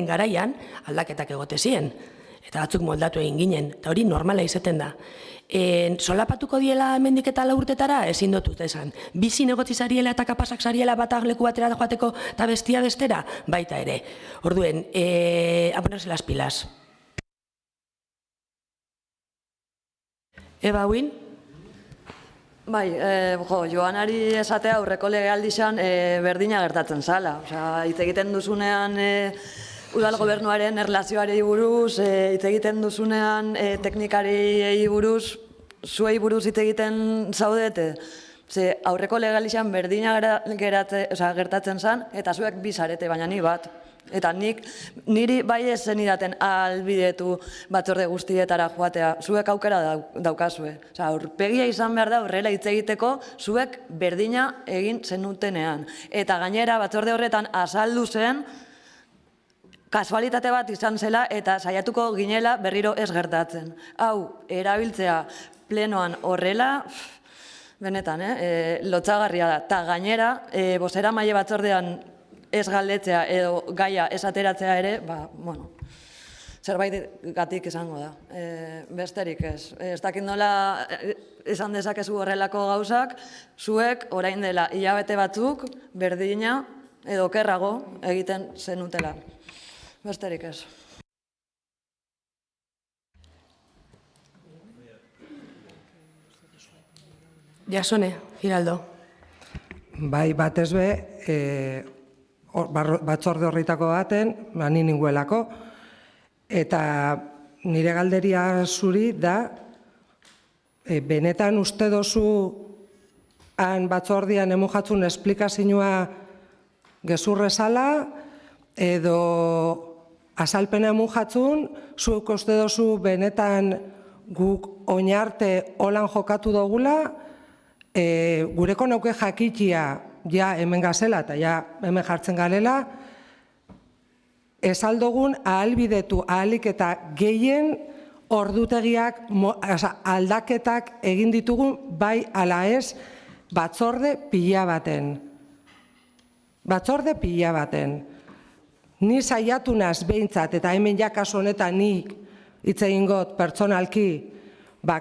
garaian aldaketak egote ziren. Eta batzuk moldatu egin ginen, eta hori normala izaten da. Solapatuko diela hemendik eta 4 urtetara ezin dut esan. Bizi negotzi zariela eta kapasak zariela batak leku batera joateko eta bestia bestera, baita ere. Orduen, a ponerse las pilas. Eba, Uin? Bai, Joanari esatea aurreko legealdizan berdina gertatzen zala. Hitz egiten duzunean udal gobernuaren erlazioari buruz, hitz egiten duzunean teknikariei buruz, zuei buruz hitz egiten zaudete. Aurreko legealdizan berdina gertatzen zen, eta zuek bi zarete, baina ni bat. Eta niri bai ez zenidaten ahalbidetu batzorde guztietara joatea, zuek aukera daukazue. Aurpegia izan behar da horrela hitz egiteko, zuek berdina egin zenutenean. Eta gainera batzorde horretan azaldu zen, kasualitate bat izan zela eta saiatuko ginela berriro ez gertatzen. Hau, erabiltzea plenoan horrela, benetan, lotsagarria da. Ta gainera, bozeramaile batzordean ez galdetzea edo gaia ez ateratzea ere, zerbait gatik izango da. Besterik ez. Ez dakit nola esan dezakezu horrelako gauzak, zuek orain dela hilabete batzuk berdina edo okerrago egiten zenutela. Besterik ez. Jasone, Giraldo. Bai, batez be, batzorde horritako baten, ni ninguelako, eta nire galderia zuri da, benetan uste dozu han batzordian emujatzun esplikazioa gezurrezala, edo azalpena emujatzun, zuek uste dozu benetan guk oinarte holan jokatu dugula, gureko nauke jakitia ja hemen gazela eta ja hemen jartzen galela, ez aldogun ahalbidetu ahalik eta gehien ordutegiak aldaketak egin ditugun bai ala ez batzorde pila baten. Batzorde pila baten. Ni saiatu naz behintzat, eta hemen ja kasu honetan nik hitz egingot pertsonalki,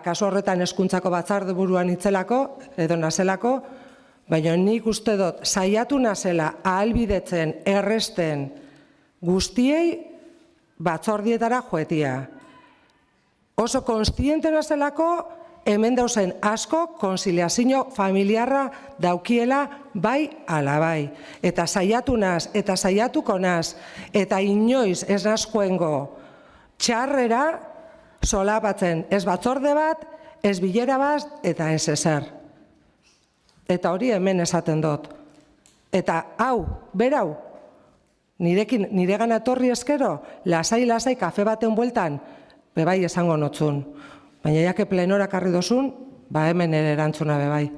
kasu horretan hezkuntzako batzarde buruan hitzelako, edo nazelako, baina nik uste dut saiatu nazela ahalbidetzen erresten guztiei batzordietara joetia. Oso konstiente nazelako hemen dauzen asko konziliazio familiarra daukiela bai ala bai. Eta saiatu naz, eta saiatuko naz, eta inoiz ez nazkoengo txarrera solapatzen ez batzorde bat, ez bilera bat, eta ez ezer. Eta hori hemen esaten dut. Eta hau, berau, niregan etorri eskero, lasai kafe baten bueltan, bebai esango notzun. Baina jake plenora karri dozun, hemen ere erantzuna bebai.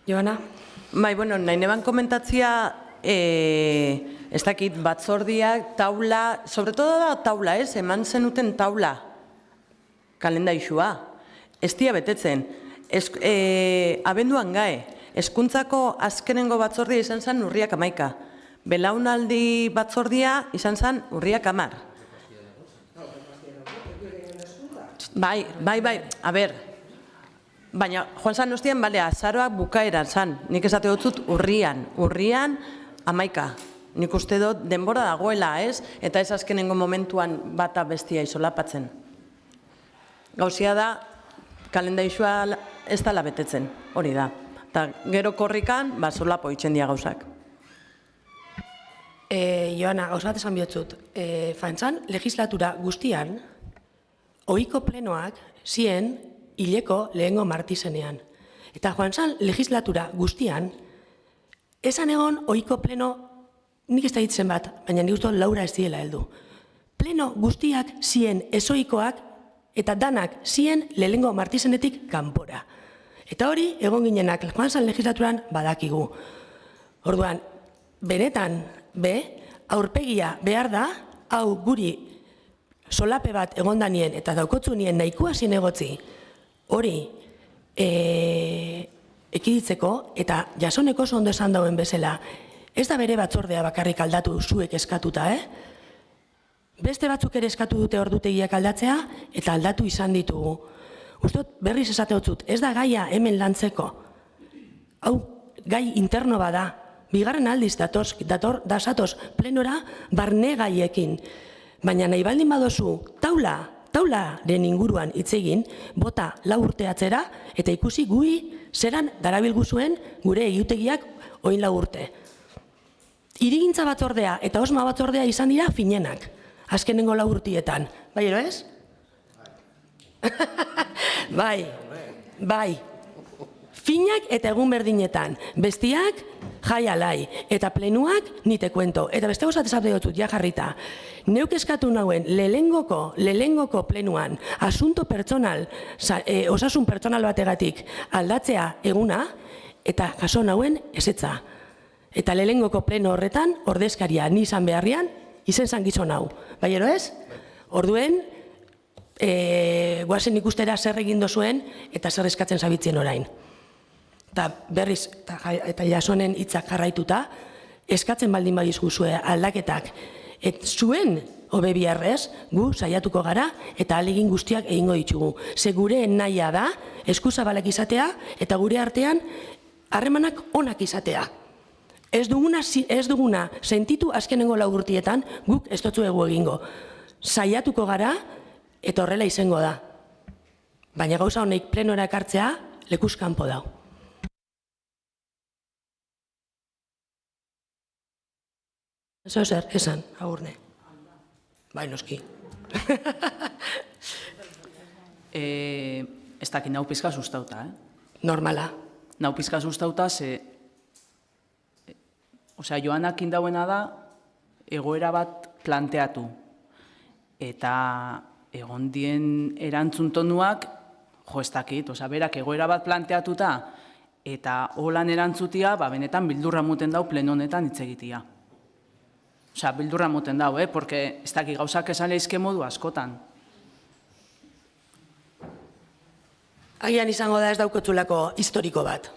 Joana? Bai, bueno, nahi neban komentatzia, ez dakit, batzordiak, taula, sobre todo da taula, eman zenuten taula, kalendaixua. Ez dia betetzen. Abenduan gae, hezkuntzako azkenengo batzordia izan zen urriak 11. Belaunaldi batzordia izan zen urriak 10. Bai, a ber, baina joan zan ostien, azaroak bukaeran zan, nik esate dutzut urrian 11. Nik uste dut denbora dagoela, ez? Eta ez azkenengo momentuan bata bestia isolapatzen. Gauzia da, kalendaixua ez dala betetzen, hori da. Eta gero korrikan, solapo itxen dia gauzak. Joana, gauza bat esan bihotzut. Fantzan, legislatura guztian, ohiko plenoak zien hileko lehengo martizenean. Eta joan zan, legislatura guztian, esan egon ohiko pleno, nik ez da hitzen bat, baina nik uste Laura ez diela heldu. Pleno guztiak zien ezoikoak eta danak zien lehengo martizenetik kanpora. Eta hori, egon ginenak, joan zan legislaturan badakigu. Orduan, benetan, aurpegia behar da, hau guri solape bat egondanien eta daukotzu nien nahikoa zinegotzi hori ekiditzeko eta jasoneko oso ondo esan dauen bezala, ez da bere batzordea bakarrik aldatu zuek eskatuta, Beste batzuk ere eskatu dute ordutegiak aldatzea eta aldatu izan ditugu. Ustot berriz esate hotzut, ez da gaia hemen lantzeko. Hau, gai interno bada, bigarren aldiz dasatoz plenora barne gaiekin. Baina nahi baldin badozu taularen inguruan hitz egin, bota 4 urte atzera eta ikusi gui zeran darabilgu zuen gure egiutegiak orain 4 urte. Hirigintza batzordea eta osma batzordea izan dira finenak, azkenengo 4 urtietan. Bai, ero ez? Bai. Finak eta egun berdinetan. Bestiak jai alai, eta plenuak nite kuento. Eta beste gozat esate dutut, ja jarrita. Neuk eskatu nauen lehengoko plenuan asunto pertsonal, osasun pertsonal bategatik aldatzea eguna, eta jaso nauen ezetza. Eta lehengoko pleno horretan, ordezkaria ni izan beharrian, izen zan gizon hau. Bai, ero ez? Orduen, guazen ikustera zer egin dozuen eta zer eskatzen zabitzien orain. Eta berriz, eta jasonen hitzak jarraituta, eskatzen baldin badizgu zue aldaketak. Zuen hobe biharrez, gu saiatuko gara eta ahalegin guztiak egingo ditugu. Ze gure nahia da, eskuzabalak izatea eta gure artean harremanak onak izatea. Ez duguna sentitu azkenengo 4 urtietan, guk ez dotzuegu egingo. Saiatuko gara eta horrela izango da. Baina gauza honek plenora ekartzea lekuz kanpo dau. Zer, esan, agurne. Bai, noski. Ez dakit nau pizka sustauta, Normala. Nau pizka sustauta, Joanak indauena da, egoera bat planteatu. Eta egon dien erantzun tonuak, ez dakit, berak egoera bat planteatuta, eta holan erantzutia, benetan bildurra muten dau plen honetan hitz egitea. Bildurra muten dau, porque ez dakit gauzak esan lehizke modu askotan. Agian izango da ez daukotzulako historiko bat.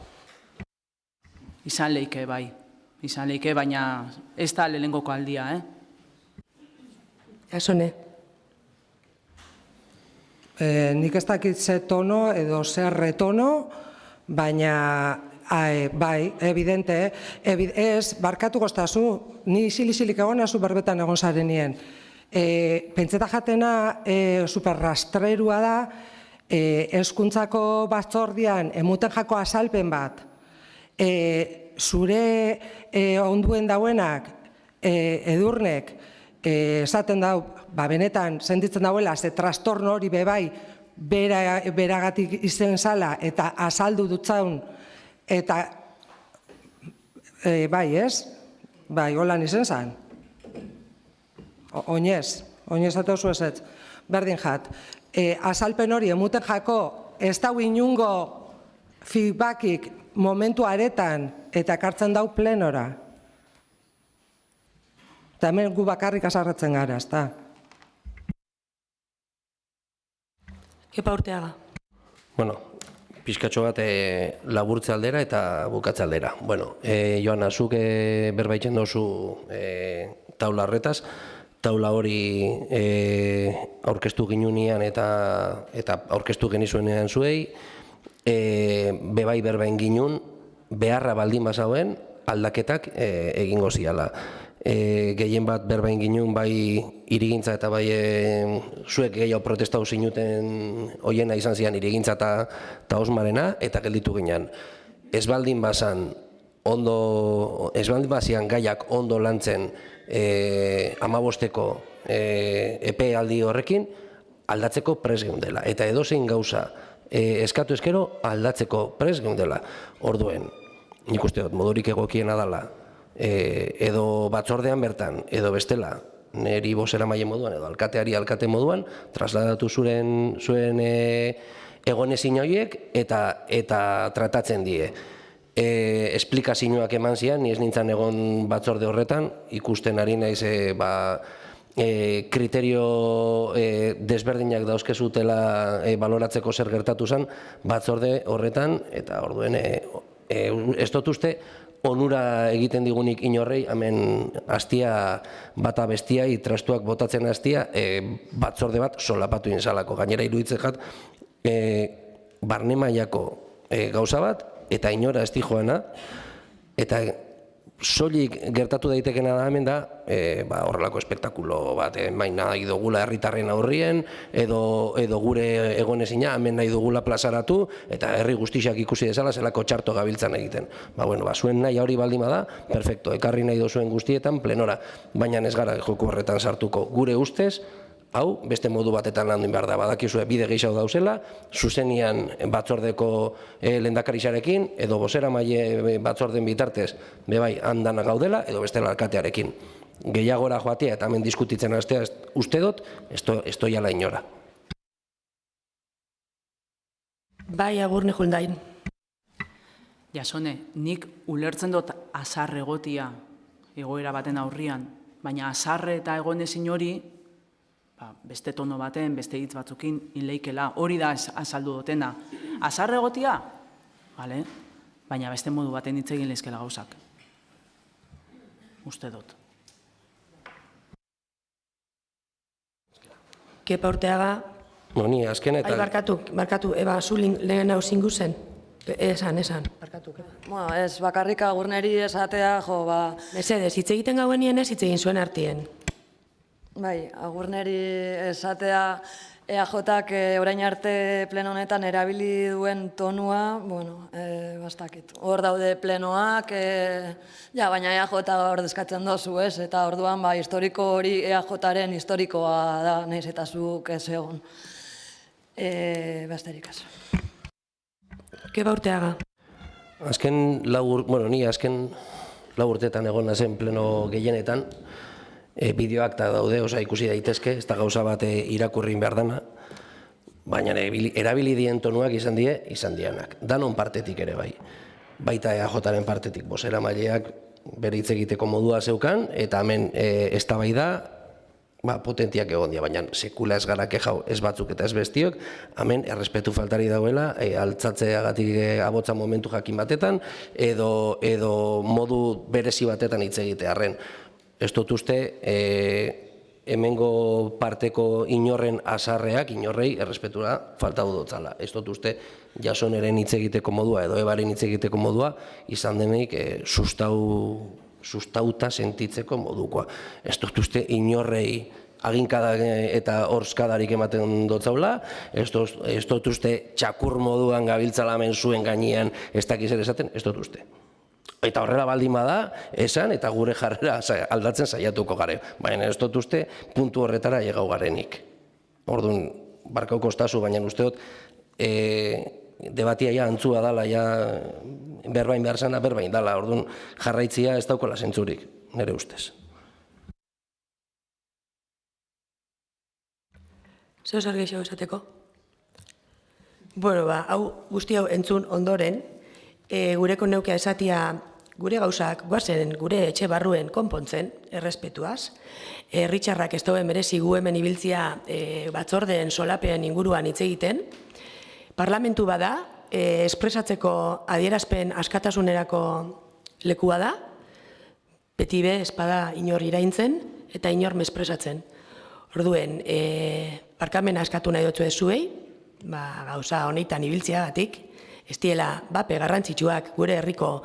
Izan leike, bai. Izan leike, baina ez da lehenengoko aldia, Jasone. Nik ez dakit ze tono edo zer retono, baina bai, evidente, ez, barkatu goztazu, ni isilik egon nazu berbetan egon zarenien. Pentseta jatena superrastrerua da, hezkuntzako batzordian emuten jako azalpen bat, zure onduen dauenak, Edurnek, esaten dau, benetan sentitzen dauela, ze trastorno hori bebai beragatik izen zala eta azaldu dutzaun, eta bai ez, bai, holan izen zan. Oinez eta oso ez, berdin jat. Azalpen hori emuten jako ez dau inungo feedbackik momentu aretan eta ekartzen dau plenora. Eta hemen gu bakarrik azarretzen gara, ez da. Kepa Urteaga. Bueno, pixkatxo bat laburtze aldera eta bukatze aldera. Bueno, Joana, zuk berbaitzen dozu taula horretaz, taula hori aurkeztu ginunean eta aurkeztu genizuenean zuei, bebai berbain ginun, beharra baldin bazauen aldaketak egingo ziala. Gehien bat berbain ginun bai irigintza eta bai zuek gehiago protestau zinuten hoiena izan zian irigintza eta osmarena eta gelditu ginen. Ez baldin bazian gaiak ondo lantzen 15 epe aldi horrekin aldatzeko prest geundela. Eta edozein gauza eskatu eskero aldatzeko prest geundela. Orduen, nik uste dut modurik egokiena dela, edo batzordean bertan, edo bestela, neri bozeramaile moduan, edo alkateari alkate moduan, trasladatu zuen egonezin horiek eta tratatzen die. Esplikazioak eman zian, ni ez nintzen egon batzorde horretan, ikusten ari naiz kriterio desberdinak dauzkezutela baloratzeko zer gertatu zen batzorde horretan, eta orduen ez dut uste onura egiten digunik inorrei, hemen hastia bata bestia, trastuak botatzen hastia, batzorde bat solapatu inzalako. Gainera iruditzen jat, barne mailako gauza bat, eta inora ez joana, eta soilik gertatu daitekena da hemen da, horrelako espektakulo bat, main nahi dugula herritarren aurrien, edo gure egonezina hemen nahi dugula plazaratu, eta herri guztiak ikusi dezala zelako txarto gabiltzan egiten. Zuen nahi hori baldin bada, perfecto, ekarri nahi duzuen guztietan plenora, baina ez gara joko horretan sartuko. Gure ustez, hau, beste modu batetan landin behar da, badakizue bide gehiago dauzela, zuzenian batzordeko lehendakarizarekin, edo bozeramaile batzorden bitartez, bebai, handana gaudela, edo bestela alkatearekin. Gehiagora joatea eta hemen diskutitzen hastea uste dut, ez toiala inora. Bai, Agurne Juldain. Jasone, nik ulertzen dut azarre egotia egoera baten aurrian, baina azarre eta egonezin hori beste tono baten, beste hitz batzukin inleikela, hori da azaldu dutena. Azarre egotia? Bale, baina beste modu baten hitz egin lehizkela gauzak. Uste dut. Kepa Urteaga. Ni azken eta... Barkatu, Eba, zu lehen hau zingu zen? Esan, barkatu. Ez bakarrik Agurneri esatea, Mesedez, hitz egiten gauenien ez hitz egin zuen artien. Bai, Agurneri esatea EAJak orain arte pleno honetan erabili duen tonua, bastakit. Hor daude plenoak, baina EAJ ordezkatzen dozu ez, eta orduan historiko hori EAJaren historikoa da, nahiz eta zuk ez egon. Besterik ez. Kepa Urteaga. Ni azken lau urteetan egon nazen pleno gehienetan, bideoak eta daude, ikusi daitezke, ez da gauza bat irakurrin behar dana, baina erabili dien tonuak izan dianak. Danon partetik ere bai. Baita EAJaren partetik, bozeramaileak bere hitz egiteko modua zeukan, eta hemen eztabaida potentiak egon dira, baina sekula ez gara kejau ez batzuk eta ez bestiok, hemen errespetu faltari dagoela, altzatzeagatik abotza momentu jakin batetan, edo modu berezi batetan hitz egitearren. Ez dut uste, hemengo parteko inorren asarreak, inorrei errespetura falta dudotzala. Ez dut uste, Jasoneren hitz egiteko modua edo Ebaren hitz egiteko modua izan denik sustauta sentitzeko modukoa. Ez dut uste inorrei aginkada eta horskadarik ematen dotzaula, ez dut uste txakur moduan gabiltzala hemen zuen gainean ez dakiz ere esaten, ez dut uste. Eta horrela baldin bada, esan eta gure jarrera aldatzen saiatuko gare. Baina ez dut uste puntu horretara llegau garenik. Orduan, barkau kostazu, baina uste dut debatia ja antzua dala, ja berbain behar zana, berbain dala. Orduan, jarraitzia ez daukola zentzurik, nire ustez. Zeo zer gehiago esateko? Bueno, hau guzti hau entzun ondoren, gureko neukea esatia gure gauzak guazen gure etxe barruen konpontzen, errespetuaz. Herritxarrak ez dauen merezi gu hemen ibiltzia batzordeen solapen inguruan hitz egiten. Parlamentu bada, espresatzeko adierazpen askatasunerako lekua da, beti be espada inor iraintzen eta inor mespresatzen. Orduen, barkamena askatu nahi dutzu zuei, gauza honetan ibiltziagatik, ez diela bape garrantzitsuak gure herriko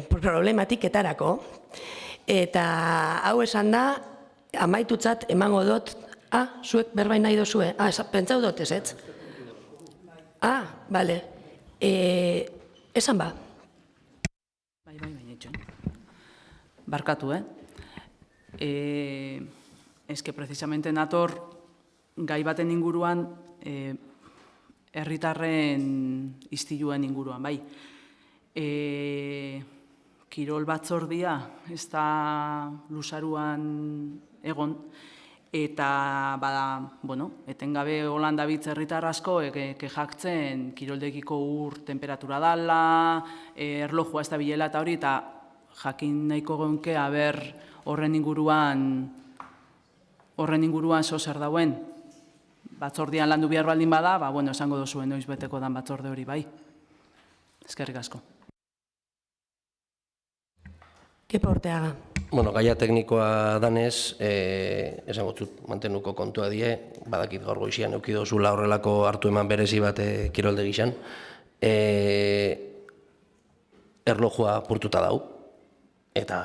problematiketarako, eta hau esan da, amaitutzat emango dut, zuek berbain nahi dozue, pentsau dut ez ez? Bale, esan ba. Bai, itxoin. Barkatu, Ez que precisamente nator gai baten inguruan, herritarren istiluen inguruan, bai. Kirol batzordia ez da luzaruan egon, eta etengabe Holanda bitz herritar asko kejaktzen kiroldekiko ur temperatura dala, erlojua ez da bilela eta hori, eta jakin nahiko gonke aber horren inguruan zer dauen. Batzordian landu behar baldin bada, esango duzuen noiz beteko dan batzorde hori bai. Eskerrik asko. Kepa Orteaga. Gaia teknikoa danez, esango zut mantenuko kontua die, badakit gaur goizian eukidozula horrelako hartu eman berezi bat kirolde gizan. Erlojua purtuta dau, eta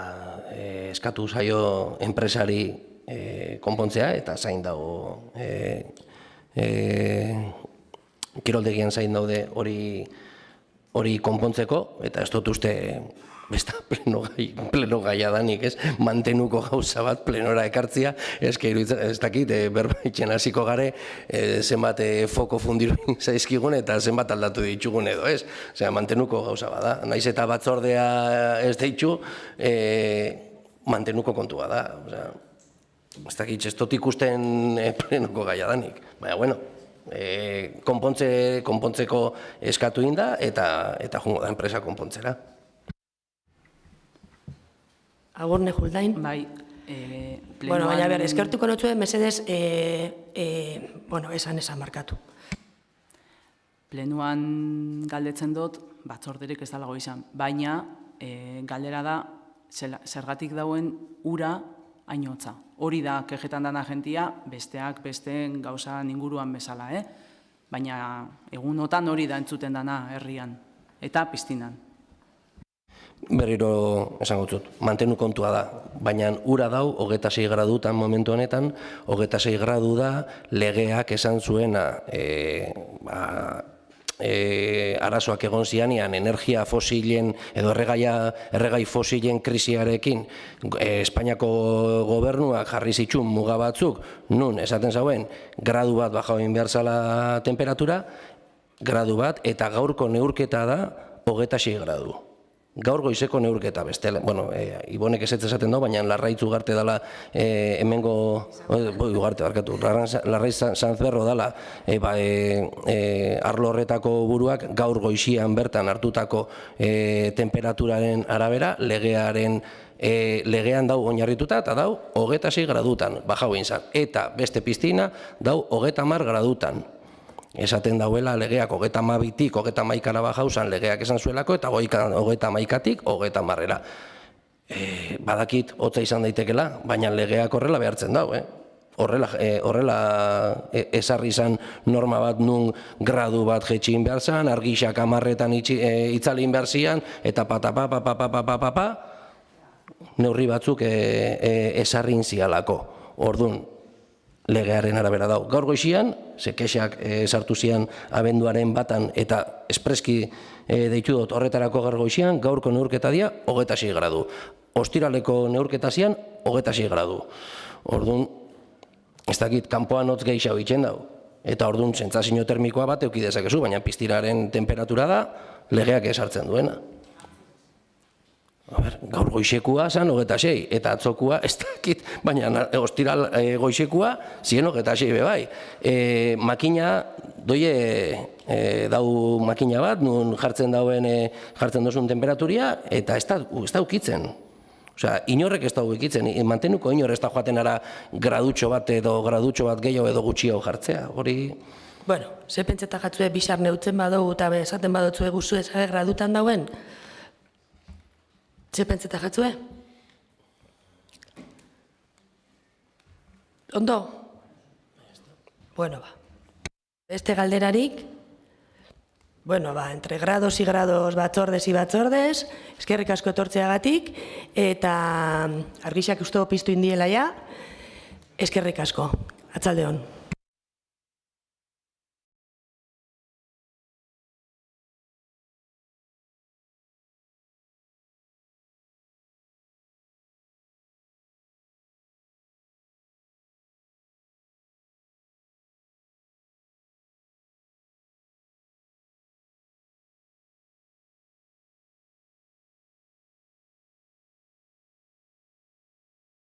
eskatu zaio enpresari konpontzea, eta zain dago kiroldegian zain daude hori konpontzeko, eta ez dut uste besta pleno gaia danik, ez? Mantenuko gauza bat plenora ekartzia, ez dakit berbaitzen hasiko gare zenbat foko fundiruin zaizkigun eta zenbat aldatu ditugun edo, ez? Osea, mantenuko gauza bat da. Naiz eta batzordea ez deitzu, mantenuko kontua da. Osea, ez dakit, ez dut ikusten plenoko gaia danik. Baina, bueno, konpontzeko eskatu inda eta jungo da enpresa konpontzera. Agurne Juldain. Bai, baina eskertuko notzue, mesedez, esan markatu. Plenuan galdetzen dut, batzorderik ez dalago izan, baina galdera da, zergatik dauen ura hainotza. Hori da, kejetan dana jentia, besteak besteen gauzan inguruan bezala, baina egunotan hori da entzuten dana herrian, eta piztinan. Berriro esango dut, mantenu kontua da, baina ura dau 26 gradutan momentu honetan, 26 gradu da legeak esan zuena arazoak egon zianean energia fosilen edo erregai fosilen krisiarekin Espainiako gobernuak jarri zituen muga batzuk, nun esaten zauen gradu bat baja egin behar zala temperatura, gradu bat, eta gaurko neurketa da 26 gradu. gaur goizeko neurketa bestela, bueno, Ibonek ezetz esaten dau, baina Larraitz Ugarte dala hemengo, Ugarte, barkatu, Larraitz Sanzberro dala arlo horretako buruak gaur goizian bertan hartutako temperaturaren arabera, legean dau oinarrituta, eta dau 26 gradutan, bajau inzan, eta beste piztina dau 30 gradutan. Esaten dauela legeak 32tik 31ra bajauzan legeak esan zuelako, eta 31tik 30ra. Badakit hotza izan daitekela, baina legeak horrela behartzen dau, horrela ezarri izan norma bat nun gradu bat jetxin behar zan, argixak 10etan itzalin behar zian, eta patapapapapapapapa, neurri batzuk ezarrin zialako. Orduan, legearen arabera dau. Gaur goizian, ze kexak sartu zian abenduaren batan eta espreski deitu dut horretarako gaur goizian, gaurko neurketa dia 26 gradu. Ostiraleko neurketa zian 26 gradu. Orduan, ez dakit, kanpoan hotz gehiago itxen dau. Eta orduan, sentsazio termikoa bat euki dezakezu, baina piztiraren temperatura da legeak esartzen duena. Gaur goizekua zan 26, eta atzokua ez dakit, baina ostiral goizekua zien 26 bebai. Makina, dau makina bat, nun jartzen dozun temperaturia, eta ez da ukitzen. Osea, inorrek ez da ukitzen, mantenuko inor ez da joaten ara gradutxo bat edo gradutxo bat gehiago edo gutxiago jartzea, hori... Bueno, ze pentseta jatzue bizar neutzen badugu eta esaten badotzue guzu ez gradutan dauen? Ze pentseta jatzue? Ondo? Bueno, beste galderarik? Bueno, entre grados y grados, batzordes y batzordes, eskerrik asko etortzeagatik, eta argixak uste piztu indiela ja, eskerrik asko. Atzaldeon.